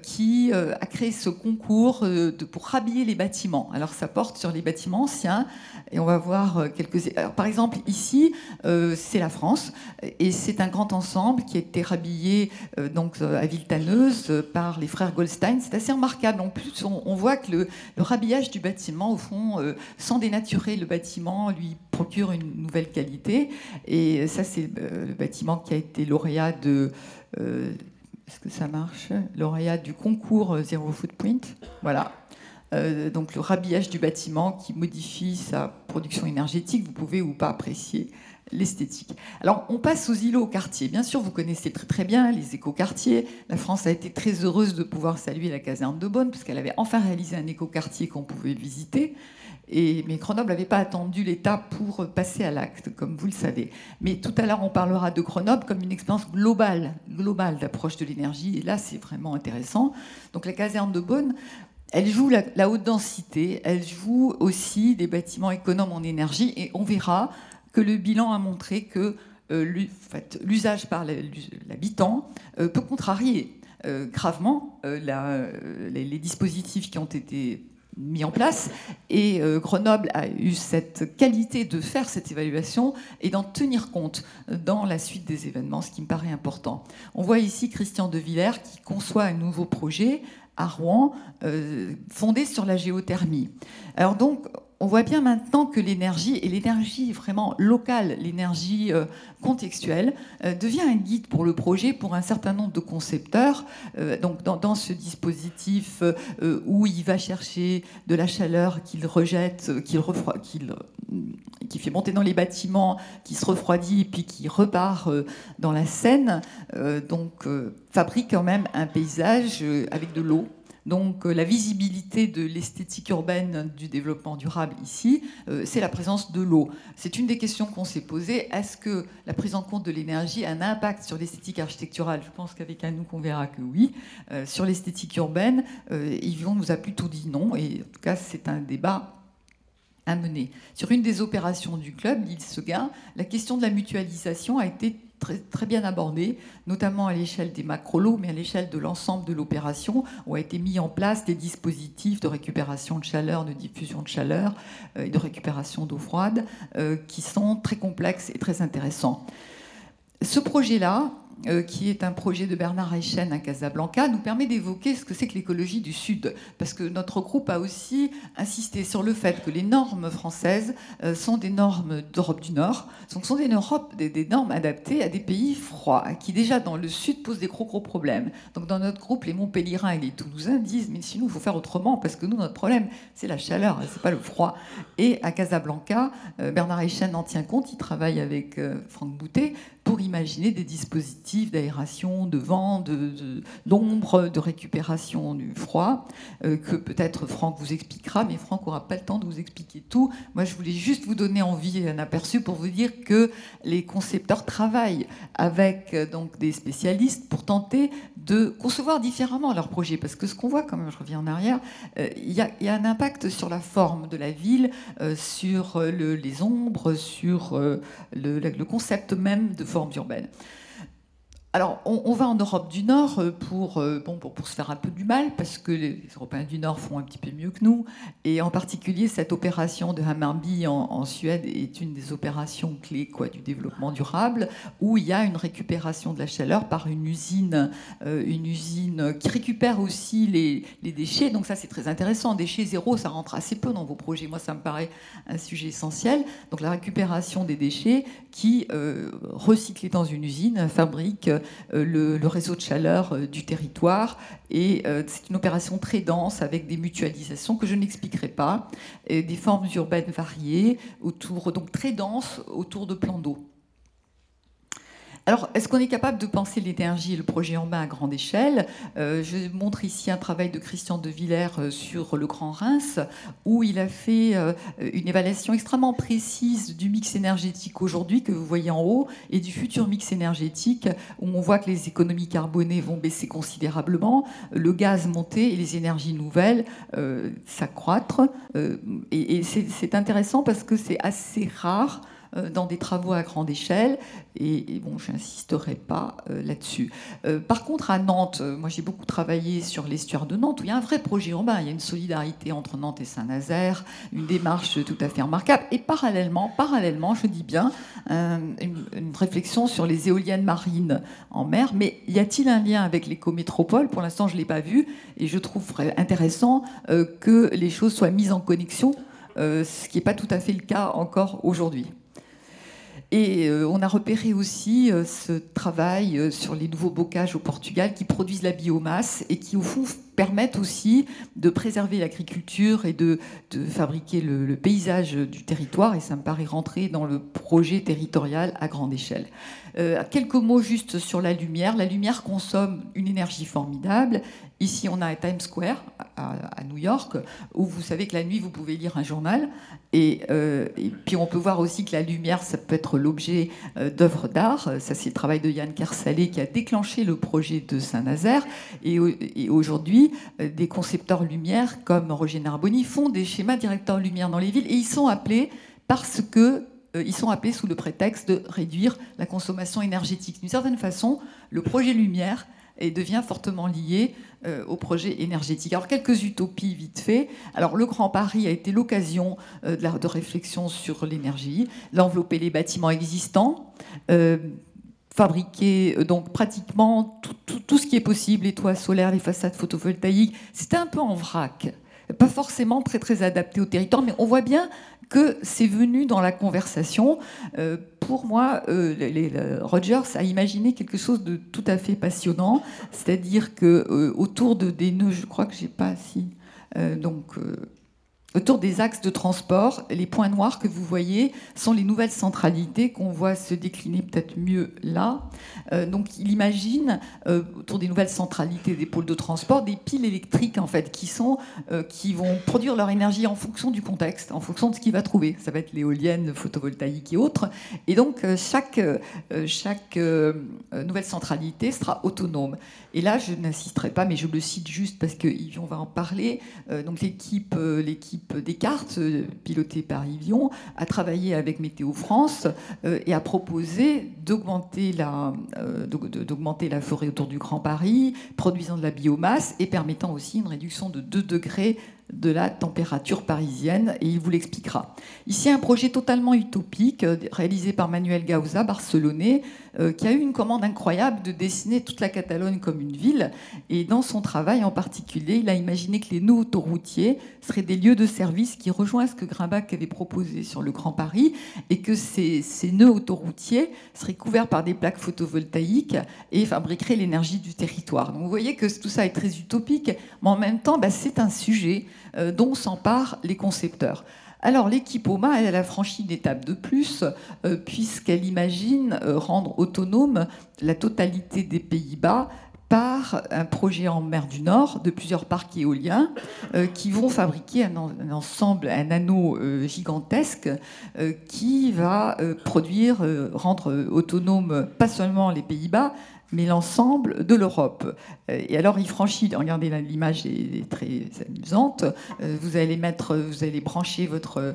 A: qui a créé ce concours pour rhabiller les bâtiments. Alors ça porte sur les bâtiments anciens et on va voir quelques... Alors, par exemple, ici, c'est la France et c'est un grand ensemble qui a été rhabillé donc, à Villetaneuse par les frères Goldstein. C'est assez remarquable. En plus, on voit que le rhabillage du bâtiment, au fond, sans dénaturer le bâtiment, lui procure une nouvelle qualité. Et ça, c'est le bâtiment qui a été lauréat de... est-ce que ça marche? Lauréat du concours Zero Footprint. Voilà. Donc le rhabillage du bâtiment qui modifie sa production énergétique. Vous pouvez ou pas apprécier l'esthétique. Alors, on passe aux îlots quartiers. Bien sûr, vous connaissez très très bien les écoquartiers. La France a été très heureuse de pouvoir saluer la caserne de Beaune, puisqu'elle avait enfin réalisé un écoquartier qu'on pouvait visiter. Mais Grenoble n'avait pas attendu l'État pour passer à l'acte, comme vous le savez. Mais tout à l'heure, on parlera de Grenoble comme une expérience globale d'approche de l'énergie. Et là, c'est vraiment intéressant. Donc, la caserne de Beaune, elle joue la haute densité. Elle joue aussi des bâtiments économes en énergie. Et on verra que le bilan a montré que l'usage par l'habitant peut contrarier gravement les dispositifs qui ont été mis en place. Et Grenoble a eu cette qualité de faire cette évaluation et d'en tenir compte dans la suite des événements, ce qui me paraît important. On voit ici Christian de Villers qui conçoit un nouveau projet à Rouen fondé sur la géothermie. Alors donc, on voit bien maintenant que l'énergie, et l'énergie vraiment locale, l'énergie contextuelle, devient un guide pour le projet pour un certain nombre de concepteurs. Donc dans ce dispositif où il va chercher de la chaleur qu'il rejette, qui fait monter dans les bâtiments, qui se refroidit et puis qui repart dans la Seine, fabrique quand même un paysage avec de l'eau. Donc la visibilité de l'esthétique urbaine du développement durable ici, c'est la présence de l'eau. C'est une des questions qu'on s'est posées. Est-ce que la prise en compte de l'énergie a un impact sur l'esthétique architecturale? Je pense qu'avec Anouk, on verra que oui. Sur l'esthétique urbaine, Yvion nous a plutôt dit non. Et en tout cas, c'est un débat à mener. Sur une des opérations du club, l'île Seguin, la question de la mutualisation a été très bien abordée, notamment à l'échelle des macro-lots, mais à l'échelle de l'ensemble de l'opération, où a été mis en place des dispositifs de récupération de chaleur, de diffusion de chaleur et de récupération d'eau froide, qui sont très complexes et très intéressants. Ce projet-là, qui est un projet de Bernard Eichen à Casablanca, nous permet d'évoquer ce que c'est que l'écologie du Sud. Parce que notre groupe a aussi insisté sur le fait que les normes françaises sont des normes d'Europe du Nord, sont des normes adaptées à des pays froids, qui déjà dans le Sud posent des gros problèmes. Donc dans notre groupe, les Montpellierins et les Toulousains disent « mais sinon il faut faire autrement, parce que nous, notre problème, c'est la chaleur, c'est pas le froid ». Et à Casablanca, Bernard Eichen en tient compte, il travaille avec Franck Boutet, pour imaginer des dispositifs d'aération, de vent, d'ombre, de récupération du froid, que peut-être Franck vous expliquera, mais Franck n'aura pas le temps de vous expliquer tout. Moi, je voulais juste vous donner envie, un aperçu, pour vous dire que les concepteurs travaillent avec donc, des spécialistes pour tenter de concevoir différemment leur projet. Parce que ce qu'on voit, quand même, je reviens en arrière, il y a un impact sur la forme de la ville, sur les ombres, sur le concept même de forme urbaine. Alors, on va en Europe du Nord pour se faire un peu du mal, parce que les Européens du Nord font un petit peu mieux que nous. Et en particulier, cette opération de Hammarby en Suède est une des opérations clés du développement durable, où il y a une récupération de la chaleur par une usine qui récupère aussi les déchets. Donc ça, c'est très intéressant. Déchets zéro, ça rentre assez peu dans vos projets. Moi, ça me paraît un sujet essentiel. Donc la récupération des déchets qui, recyclés dans une usine, fabrique le réseau de chaleur du territoire. Et c'est une opération très dense avec des mutualisations que je n'expliquerai pas, et des formes urbaines variées, donc très denses autour de plans d'eau. Alors, est-ce qu'on est capable de penser l'énergie et le projet urbain à grande échelle? Je montre ici un travail de Christian de Villers sur le Grand Reims, où il a fait une évaluation extrêmement précise du mix énergétique aujourd'hui, que vous voyez en haut, et du futur mix énergétique, où on voit que les économies carbonées vont baisser considérablement, le gaz monter et les énergies nouvelles s'accroître. Et c'est intéressant parce que c'est assez rare dans des travaux à grande échelle, et bon, je n'insisterai pas là-dessus. Par contre, à Nantes, moi j'ai beaucoup travaillé sur l'estuaire de Nantes, où il y a un vrai projet urbain, il y a une solidarité entre Nantes et Saint-Nazaire, une démarche tout à fait remarquable, et parallèlement, je dis bien, une réflexion sur les éoliennes marines en mer. Mais y a-t-il un lien avec l'écométropole? Pour l'instant, je ne l'ai pas vu, et je trouve intéressant que les choses soient mises en connexion, ce qui n'est pas tout à fait le cas encore aujourd'hui. Et on a repéré aussi ce travail sur les nouveaux bocages au Portugal qui produisent la biomasse et qui, au fond, permettent aussi de préserver l'agriculture et de fabriquer le paysage du territoire. Et ça me paraît rentrer dans le projet territorial à grande échelle. Quelques mots juste sur la lumière. La lumière consomme une énergie formidable. Ici, on a à Times Square, à New York, où vous savez que la nuit, vous pouvez lire un journal. Et puis, on peut voir aussi que la lumière, ça peut être l'objet d'œuvres d'art. Ça, c'est le travail de Yann Kersalé qui a déclenché le projet de Saint-Nazaire. Et aujourd'hui, des concepteurs lumière comme Roger Narboni font des schémas directeurs lumière dans les villes. Et ils sont appelés parce que ils sont appelés sous le prétexte de réduire la consommation énergétique. D'une certaine façon, le projet lumière devient fortement lié au projet énergétique. Alors, quelques utopies vite fait. Alors, le Grand Paris a été l'occasion de réflexion sur l'énergie, d'envelopper les bâtiments existants, fabriquer donc pratiquement tout ce qui est possible, les toits solaires, les façades photovoltaïques. C'était un peu en vrac, pas forcément très très adapté au territoire, mais on voit bien que c'est venu dans la conversation. Pour moi, Rogers a imaginé quelque chose de tout à fait passionnant, c'est-à-dire que autour des nœuds, je crois que j'ai pas si autour des axes de transport. Les points noirs que vous voyez sont les nouvelles centralités qu'on voit se décliner peut-être mieux là. Donc il imagine, autour des nouvelles centralités des pôles de transport, des piles électriques en fait, qui vont produire leur énergie en fonction du contexte, en fonction de ce qu'il va trouver. Ça va être l'éolienne, le photovoltaïque et autres. Et donc chaque nouvelle centralité sera autonome. Et là, je n'insisterai pas, mais je le cite juste parce qu'Yvion va en parler. Donc l'équipe Descartes, pilotée par Yvion, a travaillé avec Météo France et a proposé d'augmenter la forêt autour du Grand Paris, produisant de la biomasse et permettant aussi une réduction de 2 degrés de la température parisienne, et il vous l'expliquera. Ici, un projet totalement utopique réalisé par Manuel Gauza, barcelonais, qui a eu une commande incroyable de dessiner toute la Catalogne comme une ville. Et dans son travail en particulier, il a imaginé que les nœuds autoroutiers seraient des lieux de service qui rejoignent ce que Grimbach avait proposé sur le Grand Paris, et que ces nœuds autoroutiers seraient couverts par des plaques photovoltaïques et fabriqueraient l'énergie du territoire. Donc vous voyez que tout ça est très utopique, mais en même temps, c'est un sujet dont s'emparent les concepteurs. Alors l'équipe OMA, elle a franchi une étape de plus, puisqu'elle imagine rendre autonome la totalité des Pays-Bas par un projet en mer du Nord de plusieurs parcs éoliens qui vont fabriquer un ensemble, un anneau gigantesque qui va rendre autonome pas seulement les Pays-Bas, mais l'ensemble de l'Europe. Et alors, il franchit, regardez là, l'image est très amusante, vous allez brancher votre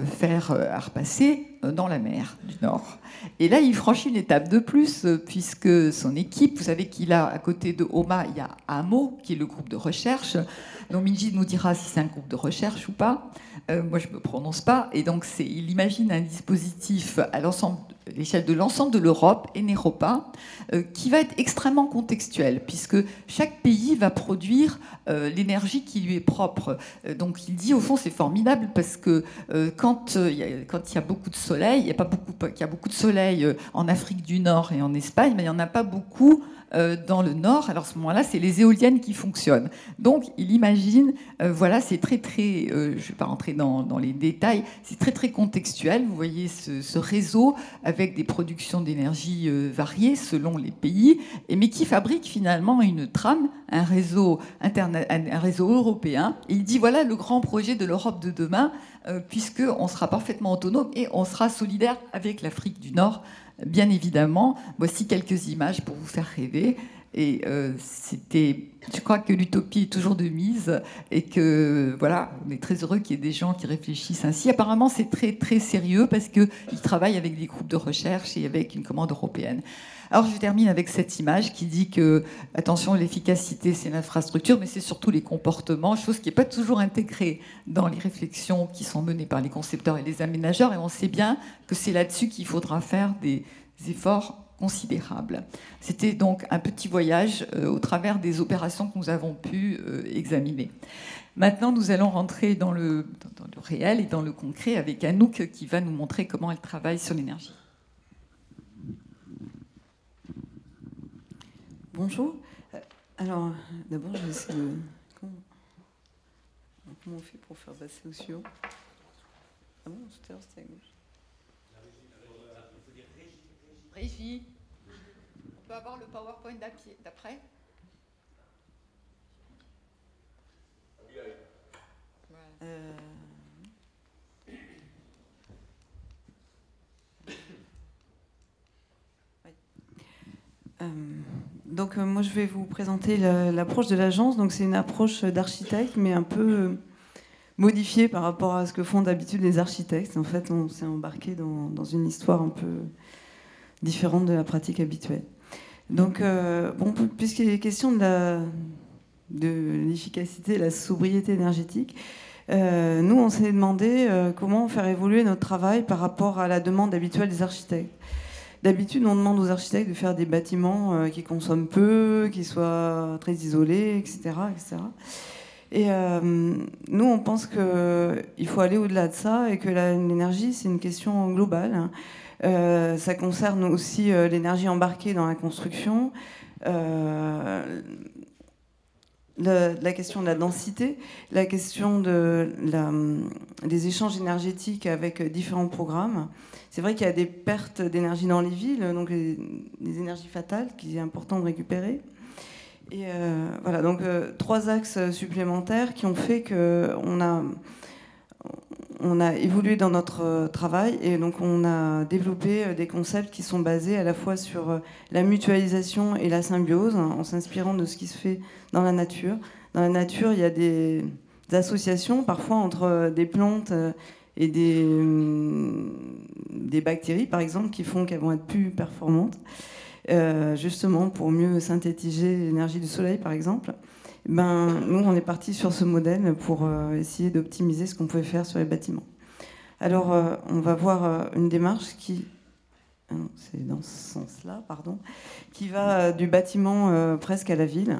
A: fer à repasser dans la mer du Nord. Et là, il franchit une étape de plus, puisque son équipe, vous savez qu'il a à côté de OMA, il y a AMO, qui est le groupe de recherche. Donc Minji nous dira si c'est un groupe de recherche ou pas. Moi, je ne me prononce pas. Et donc, il imagine un dispositif à l'échelle de l'ensemble de l'Europe, Eneropa, qui va être extrêmement contextuel, puisque chaque pays va produire l'énergie qui lui est propre. Donc il dit, au fond, c'est formidable, parce que quand il y a beaucoup de soleil, il y a beaucoup de soleil en Afrique du Nord et en Espagne, mais il n'y en a pas beaucoup dans le Nord. Alors à ce moment-là, c'est les éoliennes qui fonctionnent. Donc il imagine, voilà, c'est très, je ne vais pas rentrer dans les détails, c'est très, très contextuel. Vous voyez ce réseau avec des productions d'énergie variées selon les pays, mais qui fabrique finalement une trame, un réseau européen. Et il dit, voilà le grand projet de l'Europe de demain, puisqu'on sera parfaitement autonome et on sera solidaire avec l'Afrique du Nord, bien évidemment. Voici quelques images pour vous faire rêver. Et je crois que l'utopie est toujours de mise, et que voilà, on est très heureux qu'il y ait des gens qui réfléchissent ainsi. Apparemment, c'est très très sérieux, parce qu'ils travaillent avec des groupes de recherche et avec une commande européenne. Alors je termine avec cette image qui dit que, attention, l'efficacité c'est l'infrastructure, mais c'est surtout les comportements, chose qui n'est pas toujours intégrée dans les réflexions qui sont menées par les concepteurs et les aménageurs, et on sait bien que c'est là-dessus qu'il faudra faire des efforts considérables. C'était donc un petit voyage au travers des opérations que nous avons pu examiner. Maintenant, nous allons rentrer dans le réel et dans le concret avec Anouk qui va nous montrer comment elle travaille sur l'énergie.
E: Bonjour. Alors, d'abord, je vais essayer de... Comment on fait pour faire passer au suivant? Ah bon, tout à l'heure, c'était à gauche.
A: Régie. On peut avoir le PowerPoint d'après?
E: Donc moi je vais vous présenter l'approche de l'agence. Donc c'est une approche d'architecte, mais un peu modifiée par rapport à ce que font d'habitude les architectes. En fait, on s'est embarqué dans une histoire un peu différente de la pratique habituelle. Donc puisqu'il est question de l'efficacité et la sobriété énergétique, nous on s'est demandé comment faire évoluer notre travail par rapport à la demande habituelle des architectes. D'habitude, on demande aux architectes de faire des bâtiments qui consomment peu, qui soient très isolés, etc. etc. Et nous, on pense qu'il faut aller au-delà de ça, et que l'énergie, c'est une question globale. Ça concerne aussi l'énergie embarquée dans la construction, la question de la densité, la question des échanges énergétiques avec différents programmes. C'est vrai qu'il y a des pertes d'énergie dans les villes, donc les énergies fatales qu'il est important de récupérer. Et voilà, donc 3 axes supplémentaires qui ont fait qu'on a évolué dans notre travail, et donc on a développé des concepts qui sont basés à la fois sur la mutualisation et la symbiose, en s'inspirant de ce qui se fait dans la nature. Dans la nature, il y a des associations parfois entre des plantes et des bactéries, par exemple, qui font qu'elles vont être plus performantes. Justement pour mieux synthétiser l'énergie du soleil, par exemple. Nous, on est parti sur ce modèle pour essayer d'optimiser ce qu'on pouvait faire sur les bâtiments. Alors, on va voir une démarche qui... c'est dans ce sens-là, pardon, qui va du bâtiment presque à la ville.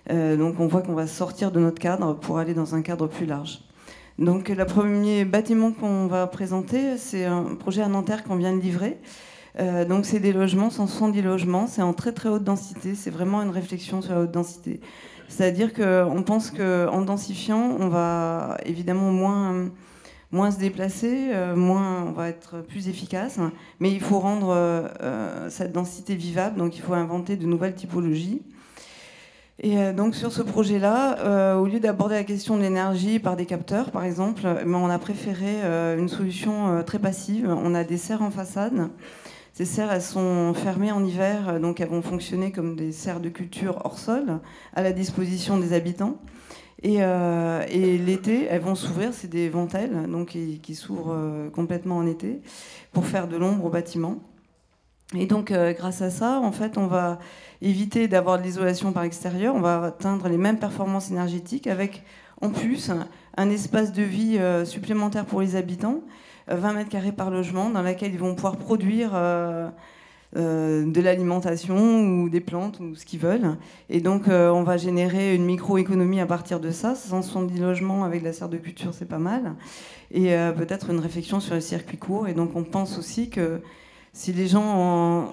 E: Donc, on voit qu'on va sortir de notre cadre pour aller dans un cadre plus large. Donc, le premier bâtiment qu'on va présenter, c'est un projet à Nanterre qu'on vient de livrer. Donc c'est des logements, 170 logements, c'est en très très haute densité, c'est vraiment une réflexion sur la haute densité. C'est-à-dire qu'on pense qu'en densifiant, on va évidemment moins se déplacer, on va être plus efficace, mais il faut rendre cette densité vivable, donc il faut inventer de nouvelles typologies. Et donc sur ce projet-là, au lieu d'aborder la question de l'énergie par des capteurs, par exemple, on a préféré une solution très passive. On a des serres en façade. Ces serres, elles sont fermées en hiver, donc elles vont fonctionner comme des serres de culture hors sol, à la disposition des habitants. Et l'été, elles vont s'ouvrir, c'est des ventelles, donc qui s'ouvrent complètement en été, pour faire de l'ombre au bâtiment. Et donc, grâce à ça, en fait, on va éviter d'avoir de l'isolation par extérieur, on va atteindre les mêmes performances énergétiques, avec en plus un espace de vie supplémentaire pour les habitants, 20 mètres carrés par logement, dans laquelle ils vont pouvoir produire de l'alimentation ou des plantes ou ce qu'ils veulent. Et donc, on va générer une microéconomie à partir de ça. 170 logements avec de la serre de culture, c'est pas mal. Et peut-être une réflexion sur les circuits courts. Et donc, on pense aussi que si les gens ont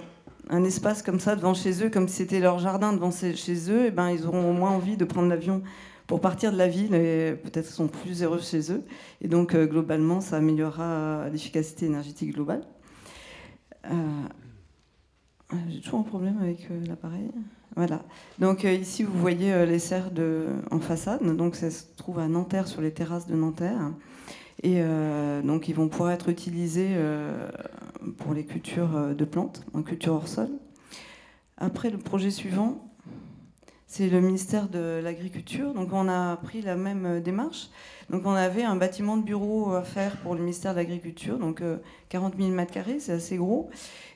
E: un espace comme ça devant chez eux, comme si c'était leur jardin devant chez eux, et ben, ils auront au moins envie de prendre l'avion pour partir de la ville, et peut-être sont plus heureux chez eux. Et donc, globalement, ça améliorera l'efficacité énergétique globale. J'ai toujours un problème avec l'appareil. Voilà. Donc, ici, vous voyez les serres en façade. Donc, ça se trouve à Nanterre, sur les terrasses de Nanterre. Et donc, ils vont pouvoir être utilisés pour les cultures de plantes, en culture hors sol. Après, le projet suivant, c'est le ministère de l'Agriculture. Donc on a pris la même démarche. Donc on avait un bâtiment de bureau à faire pour le ministère de l'Agriculture, donc 40 000 m², c'est assez gros.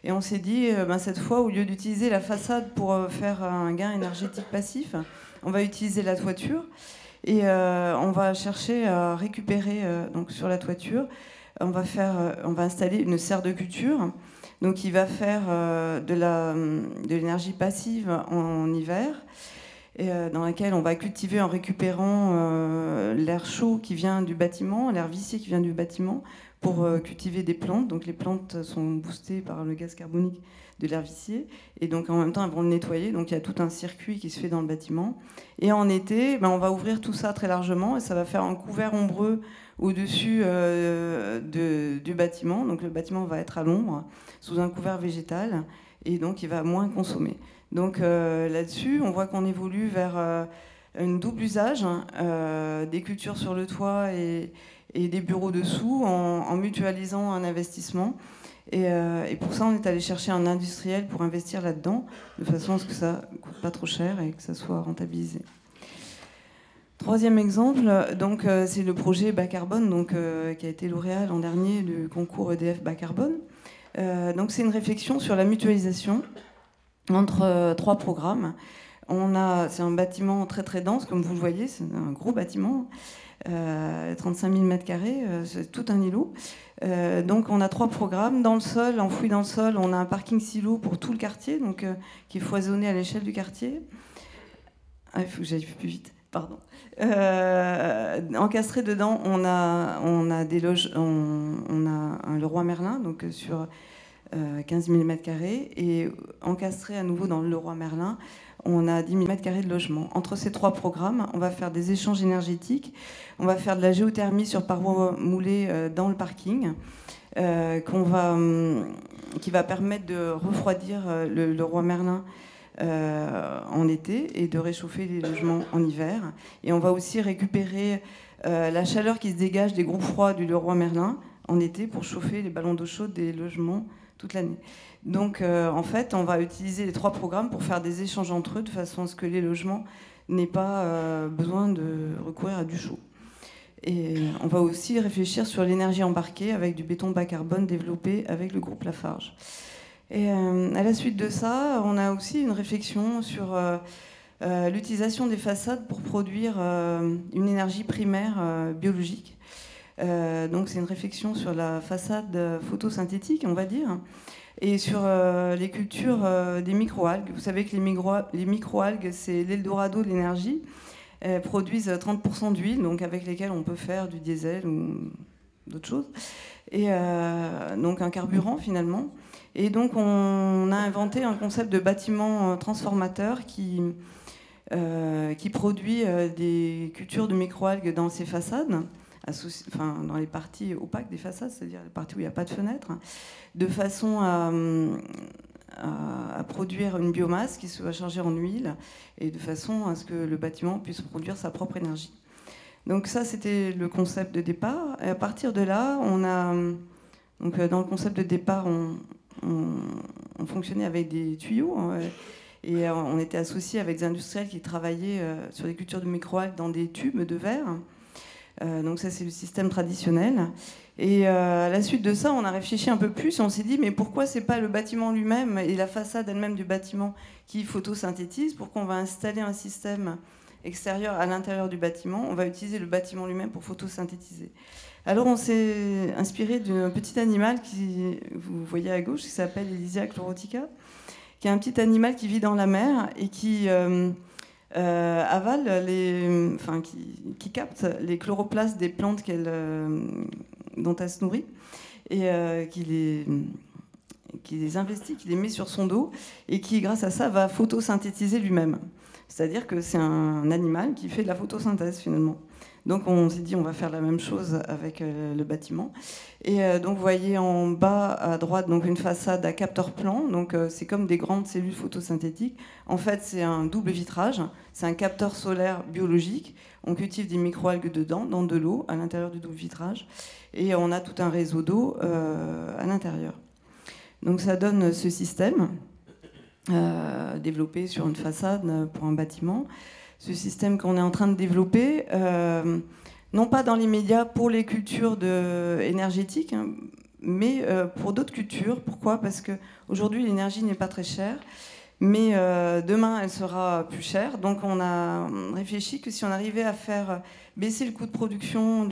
E: Et on s'est dit, cette fois, au lieu d'utiliser la façade pour faire un gain énergétique passif, on va utiliser la toiture. Et on va chercher à récupérer donc sur la toiture. On va installer une serre de culture. Donc il va faire de l'énergie passive en hiver, et dans laquelle on va cultiver en récupérant l'air chaud qui vient du bâtiment, l'air vicié qui vient du bâtiment, pour cultiver des plantes. Donc les plantes sont boostées par le gaz carbonique de l'air vicié, et donc en même temps elles vont le nettoyer. Donc il y a tout un circuit qui se fait dans le bâtiment. Et en été, on va ouvrir tout ça très largement, et ça va faire un couvert ombreux au-dessus du bâtiment. Donc le bâtiment va être à l'ombre, sous un couvert végétal, et donc il va moins consommer. Donc là-dessus, on voit qu'on évolue vers un double usage, des cultures sur le toit et des bureaux dessous, en mutualisant un investissement. Et pour ça, on est allé chercher un industriel pour investir là-dedans, de façon à ce que ça ne coûte pas trop cher et que ça soit rentabilisé. Troisième exemple, donc, c'est le projet bas carbone, donc, qui a été lauréat l'an dernier du concours EDF bas carbone. Donc c'est une réflexion sur la mutualisation entre 3 programmes. C'est un bâtiment très très dense, comme vous le voyez, c'est un gros bâtiment, 35 000 m², c'est tout un îlot. Donc on a 3 programmes. Dans le sol, enfoui dans le sol, on a un parking silo pour tout le quartier, donc, qui est foisonné à l'échelle du quartier. Il faut que j'aille plus vite, pardon. Encastré dedans, on a un Leroy Merlin, donc sur 15 000 m², et encastré à nouveau dans le Leroy Merlin, on a 10 000 m² de logement. Entre ces 3 programmes, on va faire des échanges énergétiques, on va faire de la géothermie sur parois moulées dans le parking, qui va permettre de refroidir le Roi Merlin en été et de réchauffer les logements en hiver. Et on va aussi récupérer la chaleur qui se dégage des groupes froids du Leroy Merlin en été pour chauffer les ballons d'eau chaude des logements toute l'année. Donc en fait, on va utiliser les 3 programmes pour faire des échanges entre eux de façon à ce que les logements n'aient pas besoin de recourir à du chaud. Et on va aussi réfléchir sur l'énergie embarquée avec du béton bas carbone développé avec le groupe Lafarge. Et à la suite de ça, on a aussi une réflexion sur l'utilisation des façades pour produire une énergie primaire biologique. Donc c'est une réflexion sur la façade photosynthétique, on va dire, et sur les cultures des microalgues. Vous savez que les microalgues, c'est l'Eldorado de l'énergie. Elles produisent 30% d'huile, donc avec lesquelles on peut faire du diesel ou d'autres choses. Et donc un carburant finalement. Et donc on a inventé un concept de bâtiment transformateur qui produit des cultures de microalgues dans ses façades, dans les parties opaques des façades, c'est-à-dire les parties où il n'y a pas de fenêtre, de façon à produire une biomasse qui soit chargée en huile et de façon à ce que le bâtiment puisse produire sa propre énergie. Donc ça, c'était le concept de départ. Et à partir de là, donc dans le concept de départ, on fonctionnait avec des tuyaux et on était associé avec des industriels qui travaillaient sur les cultures de microalgues dans des tubes de verre. Donc ça, c'est le système traditionnel. Et à la suite de ça, on a réfléchi un peu plus et on s'est dit, mais pourquoi c'est pas le bâtiment lui-même et la façade elle-même du bâtiment qui photosynthétise? Pourquoi on va installer un système extérieur à l'intérieur du bâtiment? On va utiliser le bâtiment lui-même pour photosynthétiser. Alors on s'est inspiré d'un petit animal qui, vous voyez à gauche, qui s'appelle Elysia chlorotica, qui est un petit animal qui vit dans la mer et qui avale qui capte les chloroplastes des plantes dont elle se nourrit et qui les investit, qui les met sur son dos et qui, grâce à ça, va photosynthétiser lui-même. C'est-à-dire que c'est un animal qui fait de la photosynthèse finalement. Donc on s'est dit on va faire la même chose avec le bâtiment. Et donc vous voyez en bas à droite donc une façade à capteur plan. Donc c'est comme des grandes cellules photosynthétiques. En fait c'est un double vitrage. C'est un capteur solaire biologique. On cultive des microalgues dedans, dans de l'eau, à l'intérieur du double vitrage. Et on a tout un réseau d'eau à l'intérieur. Donc ça donne ce système développé sur une façade pour un bâtiment. Ce système qu'on est en train de développer, non pas dans l'immédiat pour les cultures énergétiques, hein, mais pour d'autres cultures. Pourquoi? Parce qu'aujourd'hui, l'énergie n'est pas très chère, mais demain, elle sera plus chère. Donc on a réfléchi que si on arrivait à faire baisser le coût de production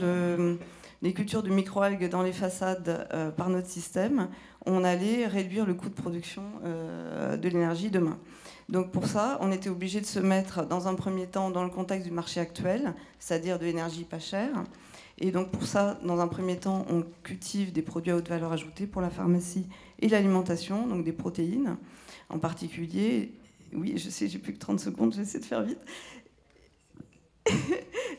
E: des cultures de microalgues dans les façades par notre système, on allait réduire le coût de production de l'énergie demain. Donc pour ça, on était obligé de se mettre dans un premier temps dans le contexte du marché actuel, c'est-à-dire de l'énergie pas chère. Et donc pour ça, dans un premier temps, on cultive des produits à haute valeur ajoutée pour la pharmacie et l'alimentation, donc des protéines en particulier. Oui, je sais, j'ai plus que 30 secondes, j'essaie de faire vite.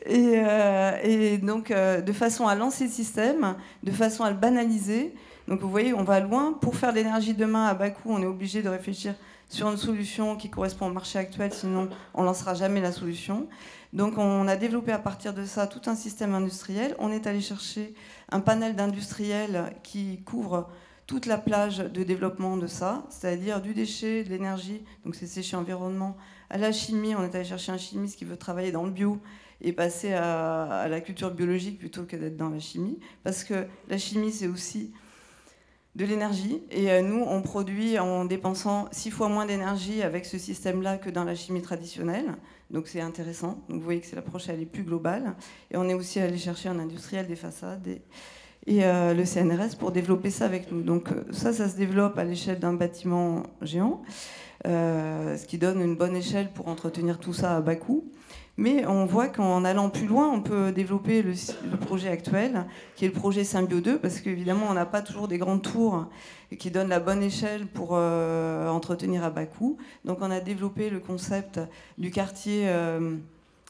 E: Et donc de façon à lancer le système, de façon à le banaliser. Donc vous voyez, on va loin. Pour faire de l'énergie demain à bas coût, on est obligé de réfléchir sur une solution qui correspond au marché actuel, sinon on ne lancera jamais la solution. Donc on a développé à partir de ça tout un système industriel. On est allé chercher un panel d'industriels qui couvre toute la plage de développement de ça, c'est-à-dire du déchet, de l'énergie, donc c'est séché environnement, à la chimie. On est allé chercher un chimiste qui veut travailler dans le bio et passer à la culture biologique plutôt que d'être dans la chimie, parce que la chimie c'est aussi de l'énergie, et nous on produit en dépensant 6 fois moins d'énergie avec ce système-là que dans la chimie traditionnelle, donc c'est intéressant. Donc vous voyez que l'approche elle est plus globale, et on est aussi allé chercher un industriel des façades et le CNRS pour développer ça avec nous. Donc ça se développe à l'échelle d'un bâtiment géant, ce qui donne une bonne échelle pour entretenir tout ça à bas coût. Mais on voit qu'en allant plus loin, on peut développer le projet actuel, qui est le projet Symbio 2, parce qu'évidemment, on n'a pas toujours des grandes tours qui donnent la bonne échelle pour entretenir à bas coût. Donc on a développé le concept du quartier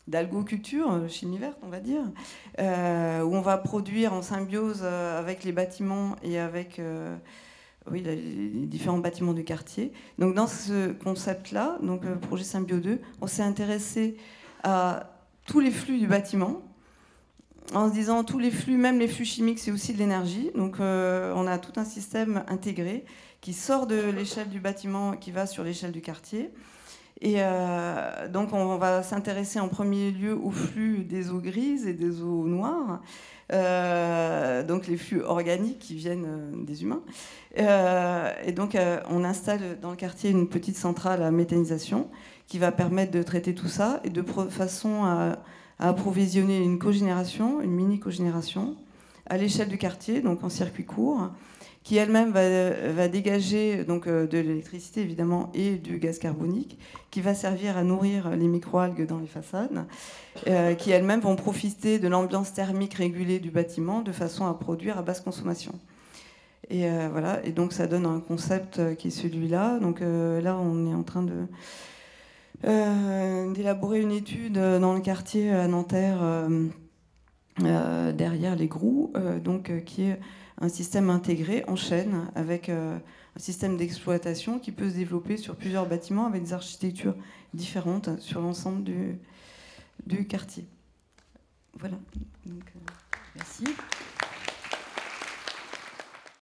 E: d'algoculture, chimie verte, on va dire, où on va produire en symbiose avec les bâtiments et avec les différents bâtiments du quartier. Donc dans ce concept-là, donc le projet Symbio 2, on s'est intéressé à tous les flux du bâtiment, en se disant tous les flux, même les flux chimiques, c'est aussi de l'énergie. Donc on a tout un système intégré qui sort de l'échelle du bâtiment, qui va sur l'échelle du quartier. Et donc on va s'intéresser en premier lieu aux flux des eaux grises et des eaux noires, donc les flux organiques qui viennent des humains. Et donc on installe dans le quartier une petite centrale à méthanisation qui va permettre de traiter tout ça et de façon à approvisionner une cogénération, une mini-cogénération à l'échelle du quartier, donc en circuit court, qui elle-même va dégager donc, de l'électricité évidemment et du gaz carbonique, qui va servir à nourrir les microalgues dans les façades, qui elles-mêmes vont profiter de l'ambiance thermique régulée du bâtiment de façon à produire à basse consommation. Et voilà, et donc ça donne un concept qui est celui-là. Donc là, on est en train d'élaborer une étude dans le quartier à Nanterre, derrière les Groux, qui est un système intégré en chaîne avec un système d'exploitation qui peut se développer sur plusieurs bâtiments avec des architectures différentes sur l'ensemble du quartier. Voilà. Donc,
A: merci.